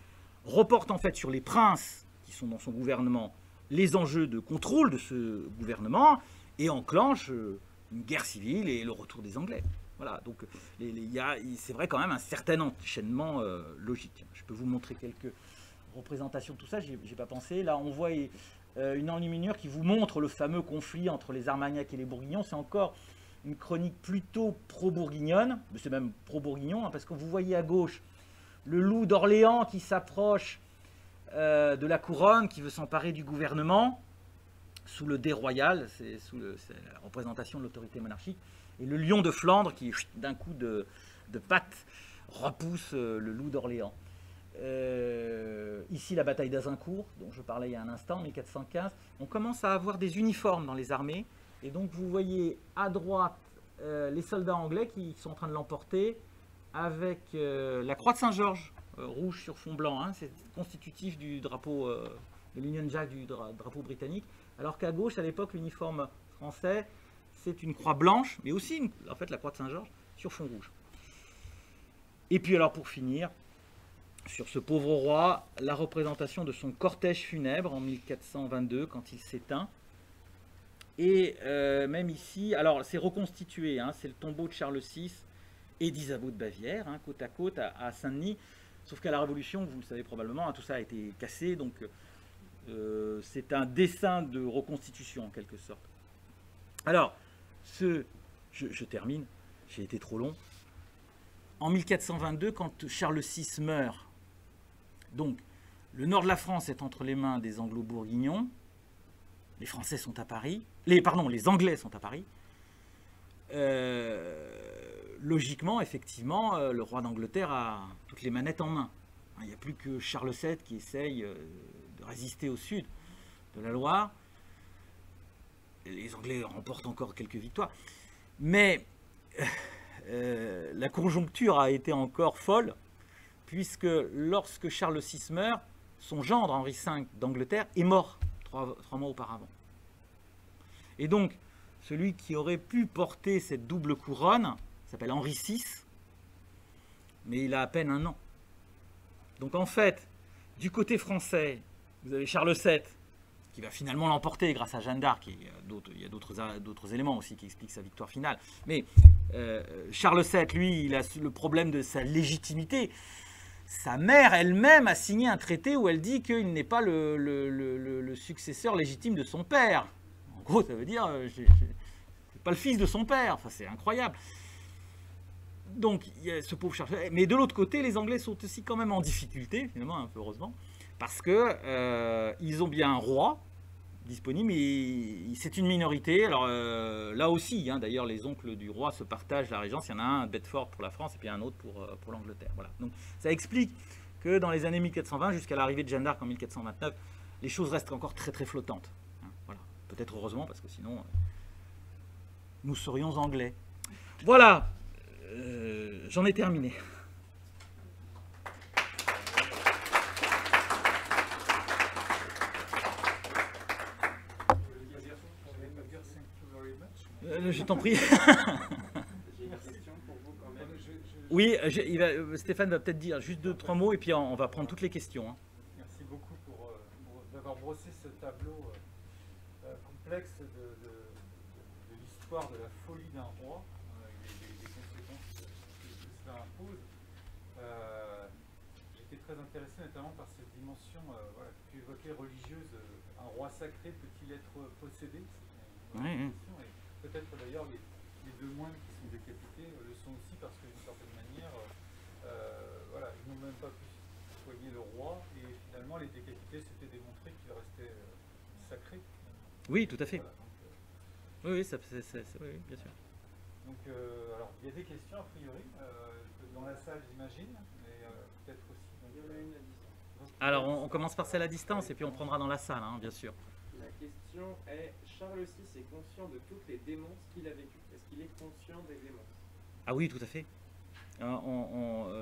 reporte en fait sur les princes qui sont dans son gouvernement les enjeux de contrôle de ce gouvernement et enclenche une guerre civile et le retour des Anglais. Voilà, donc c'est vrai quand même un certain enchaînement logique. Je peux vous montrer quelques représentations de tout ça, j'y ai pas pensé. Là, on voit une enluminure qui vous montre le fameux conflit entre les Armagnacs et les Bourguignons. C'est encore une chronique plutôt pro-bourguignonne, c'est même pro-bourguignon, hein, parce que vous voyez à gauche le loup d'Orléans qui s'approche de la couronne, qui veut s'emparer du gouvernement, sous le dé royal, c'est la représentation de l'autorité monarchique, et le lion de Flandre qui, d'un coup de patte, repousse le loup d'Orléans. Ici, la bataille d'Azincourt, dont je parlais il y a un instant, 1415. On commence à avoir des uniformes dans les armées. Et donc, vous voyez à droite les soldats anglais qui sont en train de l'emporter avec la croix de Saint-Georges, rouge sur fond blanc. Hein, c'est constitutif du drapeau de l'Union Jack, du drapeau britannique. Alors qu'à gauche, à l'époque, l'uniforme français, c'est une croix blanche, mais aussi, en fait, la croix de Saint-Georges sur fond rouge. Et puis, alors, pour finir, sur ce pauvre roi, la représentation de son cortège funèbre en 1422 quand il s'éteint. Et même ici, alors c'est reconstitué, hein, c'est le tombeau de Charles VI et d'Isabeau de Bavière, hein, côte à côte à Saint-Denis. Sauf qu'à la Révolution, vous le savez probablement, hein, tout ça a été cassé, donc c'est un dessin de reconstitution en quelque sorte. Alors, je termine, j'ai été trop long. En 1422, quand Charles VI meurt, donc le nord de la France est entre les mains des Anglo-Bourguignons, les Français sont à Paris, les Anglais sont à Paris. Logiquement, effectivement, le roi d'Angleterre a toutes les manettes en main. Il n'y a plus que Charles VII qui essaye de résister au sud de la Loire. Les Anglais remportent encore quelques victoires. Mais la conjoncture a été encore folle, puisque lorsque Charles VI meurt, son gendre Henri V d'Angleterre est mort 3 mois auparavant. Et donc, celui qui aurait pu porter cette double couronne s'appelle Henri VI, mais il a à peine 1 an. Donc en fait, du côté français, vous avez Charles VII, qui va finalement l'emporter grâce à Jeanne d'Arc, et il y a d'autres éléments aussi qui expliquent sa victoire finale. Mais Charles VII, lui, il a le problème de sa légitimité. Sa mère elle-même a signé un traité où elle dit qu'il n'est pas le successeur légitime de son père. En gros, ça veut dire, c'est pas le fils de son père. Enfin, c'est incroyable. Donc, il y a ce pauvre Charles. Mais de l'autre côté, les Anglais sont aussi quand même en difficulté, finalement, un peu heureusement, parce que ils ont bien un roi disponible, mais c'est une minorité. Alors là aussi, hein, d'ailleurs, les oncles du roi se partagent la régence. Il y en a un à Bedford pour la France et puis un autre pour l'Angleterre. Voilà. Donc ça explique que dans les années 1420 jusqu'à l'arrivée de Jeanne d'Arc en 1429, les choses restent encore très très flottantes. Hein, voilà. Peut-être heureusement, parce que sinon nous serions anglais. Voilà, j'en ai terminé. Je t'en prie. Oui, Stéphane va peut-être dire juste 2-3 mots et puis on va prendre toutes les questions. Hein. Merci beaucoup d'avoir brossé ce tableau complexe de l'histoire de la folie d'un roi, des conséquences que cela impose. J'étais très intéressé notamment par cette dimension voilà, que tu évoquais religieuse, un roi sage sacré peut-il être possédé? Ouais. Peut-être d'ailleurs les deux moines qui sont décapités le sont aussi parce que d'une certaine manière, voilà, ils n'ont même pas pu soigner le roi et finalement les décapités s'étaient démontré qu'ils restaient sacrés. Oui, tout à fait. Voilà, donc, oui, oui, bien sûr. donc alors il y a des questions a priori dans la salle j'imagine, mais peut-être aussi. Donc, il y en a une à distance. Alors on commence par celle à distance et puis on prendra dans la salle, hein, bien sûr. La question est, Charles VI est conscient de toutes les démences qu'il a vécues. Est-ce qu'il est conscient des démences? Ah oui, tout à fait.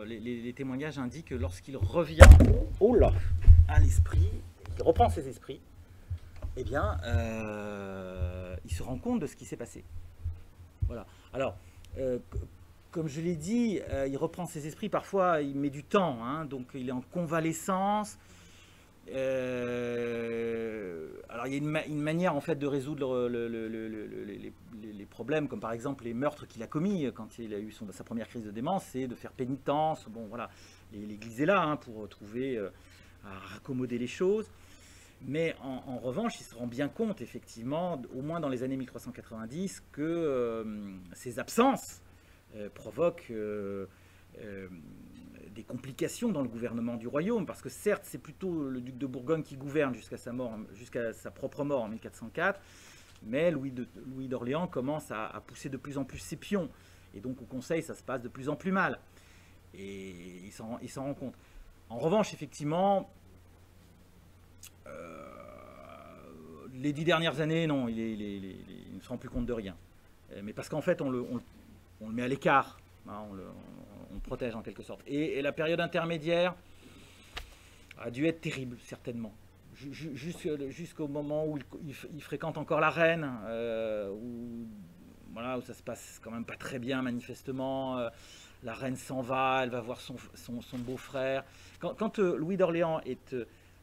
Les témoignages indiquent que lorsqu'il revient à l'esprit, il reprend ses esprits, eh bien, il se rend compte de ce qui s'est passé. Voilà. Alors, comme je l'ai dit, il reprend ses esprits, parfois il met du temps, hein, donc il est en convalescence. Alors il y a une manière en fait de résoudre les problèmes, comme par exemple les meurtres qu'il a commis quand il a eu sa première crise de démence, c'est de faire pénitence. Bon voilà, l'Église est là, hein, pour trouver à raccommoder les choses. Mais en revanche, il se rend bien compte, effectivement, au moins dans les années 1390, que ces absences provoquent des complications dans le gouvernement du royaume, parce que certes, c'est plutôt le duc de Bourgogne qui gouverne jusqu'à sa propre mort en 1404, mais Louis d'Orléans commence à pousser de plus en plus ses pions, et donc au Conseil, ça se passe de plus en plus mal, et il s'en rend compte. En revanche, effectivement, les 10 dernières années, non, il ne se rend plus compte de rien. Mais parce qu'en fait, on le met à l'écart, hein, on le protège en quelque sorte. Et la période intermédiaire a dû être terrible, certainement. Jusqu'au moment où il fréquente encore la reine, où ça se passe quand même pas très bien, manifestement. La reine s'en va, elle va voir son beau-frère. Quand Louis d'Orléans est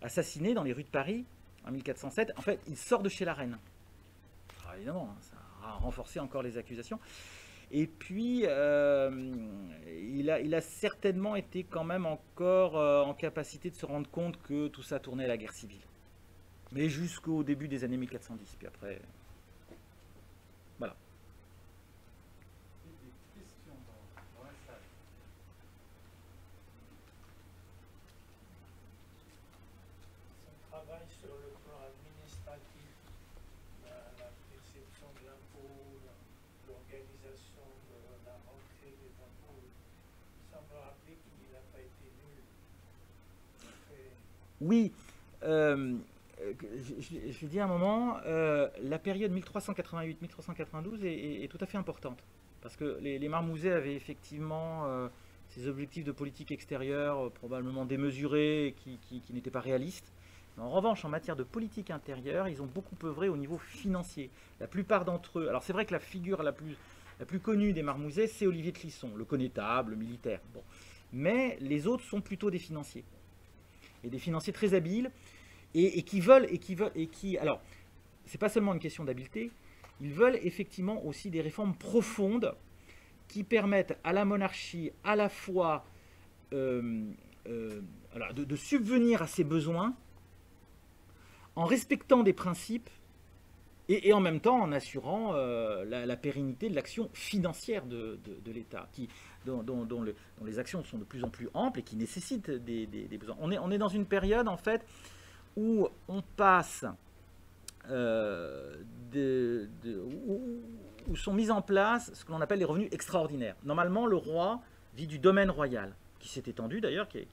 assassiné dans les rues de Paris, en 1407, en fait, il sort de chez la reine. Alors, évidemment, ça a renforcé encore les accusations. Et puis, il a certainement été quand même encore en capacité de se rendre compte que tout ça tournait à la guerre civile. Mais jusqu'au début des années 1410. Puis après, voilà. Des questions dans la salle. Son travail sur le plan administratif, la perception de l'impôt, l'organisation de la rentrée des impôts, il semble rappeler qu'il n'a pas été nul. Oui, je l'ai dit à un moment, la période 1388-1392 est tout à fait importante. Parce que les Marmousets avaient effectivement ces objectifs de politique extérieure probablement démesurés et qui n'étaient pas réalistes. Mais en revanche, en matière de politique intérieure, ils ont beaucoup œuvré au niveau financier. La plupart d'entre eux... Alors c'est vrai que la figure la plus connue des Marmousets, c'est Olivier de Clisson, le connétable, le militaire. Bon. Mais les autres sont plutôt des financiers. Et des financiers très habiles, et qui alors, c'est pas seulement une question d'habileté, ils veulent effectivement aussi des réformes profondes qui permettent à la monarchie à la fois de subvenir à ses besoins en respectant des principes et en même temps en assurant la pérennité de l'action financière de l'État, dont les actions sont de plus en plus amples et qui nécessitent des besoins. On est dans une période en fait où on passe, où sont mis en place ce que l'on appelle les revenus extraordinaires. Normalement, le roi vit du domaine royal, qui s'est étendu d'ailleurs, qui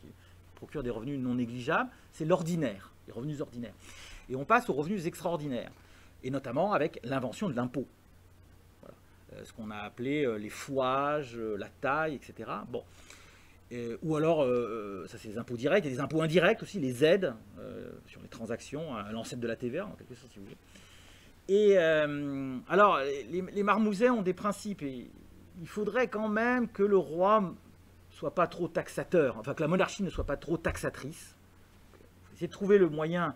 procure des revenus non négligeables, c'est l'ordinaire, les revenus ordinaires. Et on passe aux revenus extraordinaires, et notamment avec l'invention de l'impôt. Voilà. Ce qu'on a appelé les fouages, la taille, etc. Bon. Ou alors, ça c'est les impôts directs, il y a des impôts indirects aussi, les aides sur les transactions, l'ancêtre de la TVA en quelque sorte si vous voulez. Et alors, les Marmousets ont des principes et il faudrait quand même que le roi soit pas trop taxateur, enfin que la monarchie ne soit pas trop taxatrice. Il faut essayer de trouver le moyen,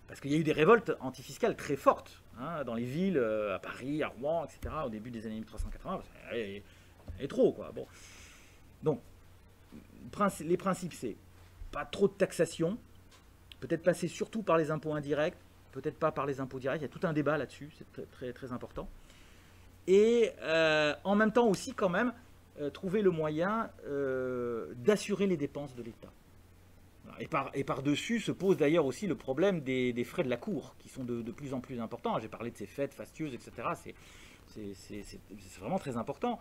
parce qu'il y a eu des révoltes antifiscales très fortes hein, dans les villes, à Paris, à Rouen, etc. au début des années 1380, elle est trop quoi. Bon. Donc, les principes, c'est pas trop de taxation, peut-être passer surtout par les impôts indirects, peut-être pas par les impôts directs, il y a tout un débat là-dessus, c'est très, très, très important. Et en même temps aussi quand même, trouver le moyen d'assurer les dépenses de l'État. Et par-dessus se pose d'ailleurs aussi le problème des frais de la cour, qui sont de plus en plus importants. J'ai parlé de ces fêtes fastueuses, etc. C'est vraiment très important.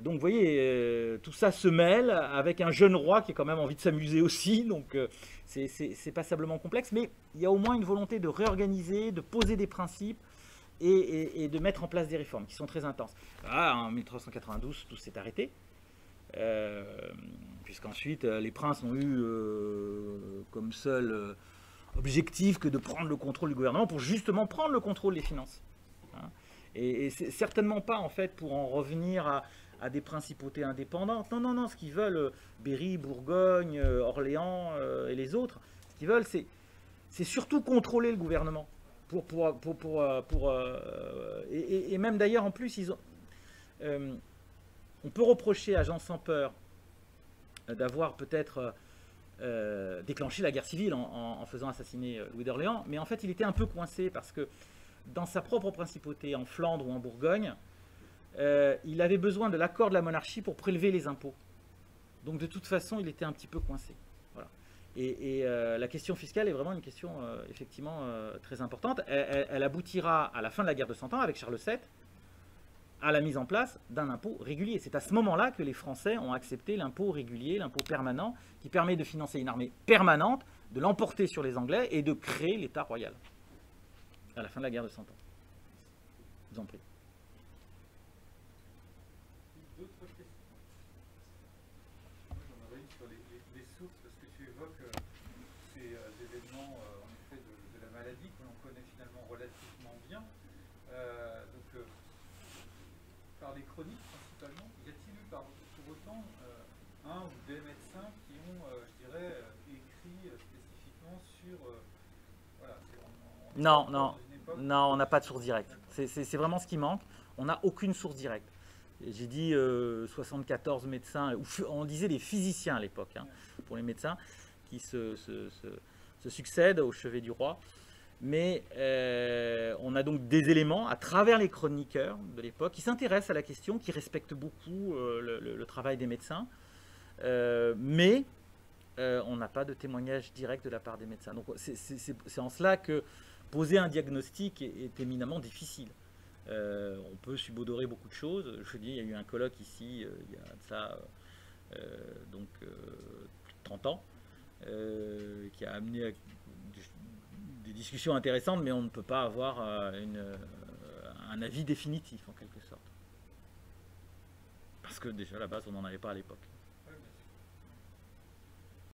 Donc vous voyez, tout ça se mêle avec un jeune roi qui a quand même envie de s'amuser aussi. Donc c'est passablement complexe, mais il y a au moins une volonté de réorganiser, de poser des principes et de mettre en place des réformes qui sont très intenses. Là, en 1392, tout s'est arrêté. Puisqu'ensuite les princes n'ont eu comme seul objectif que de prendre le contrôle du gouvernement pour justement prendre le contrôle des finances. Hein. Et c'est certainement pas en fait pour en revenir à des principautés indépendantes. Non, non, non, ce qu'ils veulent, Berry, Bourgogne, Orléans et les autres, ce qu'ils veulent, c'est surtout contrôler le gouvernement. Et même d'ailleurs en plus, on peut reprocher à Jean sans peur d'avoir peut-être déclenché la guerre civile en faisant assassiner Louis d'Orléans, mais en fait il était un peu coincé parce que dans sa propre principauté, en Flandre ou en Bourgogne, il avait besoin de l'accord de la monarchie pour prélever les impôts. Donc de toute façon, il était un petit peu coincé. Voilà. Et la question fiscale est vraiment une question effectivement très importante. Elle aboutira à la fin de la guerre de 100 ans avec Charles VII, à la mise en place d'un impôt régulier. C'est à ce moment-là que les Français ont accepté l'impôt régulier, l'impôt permanent, qui permet de financer une armée permanente, de l'emporter sur les Anglais et de créer l'État royal. À la fin de la guerre de 100 ans. Je vous en prie. D'autres questions? Moi, j'en aurais une sur les sources, parce que tu évoques ces événements en effet de la maladie que l'on connaît finalement relativement bien. Par les chroniques principalement, y a-t-il eu pour autant un ou des médecins qui ont, je dirais, écrit spécifiquement sur... voilà, non, non, non, on n'a pas de source directe. C'est vraiment ce qui manque. On n'a aucune source directe. J'ai dit 74 médecins, on disait des physiciens à l'époque, hein, pour les médecins, qui se succèdent au chevet du roi. Mais on a donc des éléments à travers les chroniqueurs de l'époque qui s'intéressent à la question, qui respectent beaucoup le travail des médecins, mais on n'a pas de témoignage direct de la part des médecins. Donc c'est en cela que poser un diagnostic est éminemment difficile. On peut subodorer beaucoup de choses. Je vous dis, il y a eu un colloque ici, il y a de ça 30 ans, qui a amené à des discussions intéressantes, mais on ne peut pas avoir un avis définitif en quelque sorte. Parce que déjà à la base, on n'en avait pas à l'époque.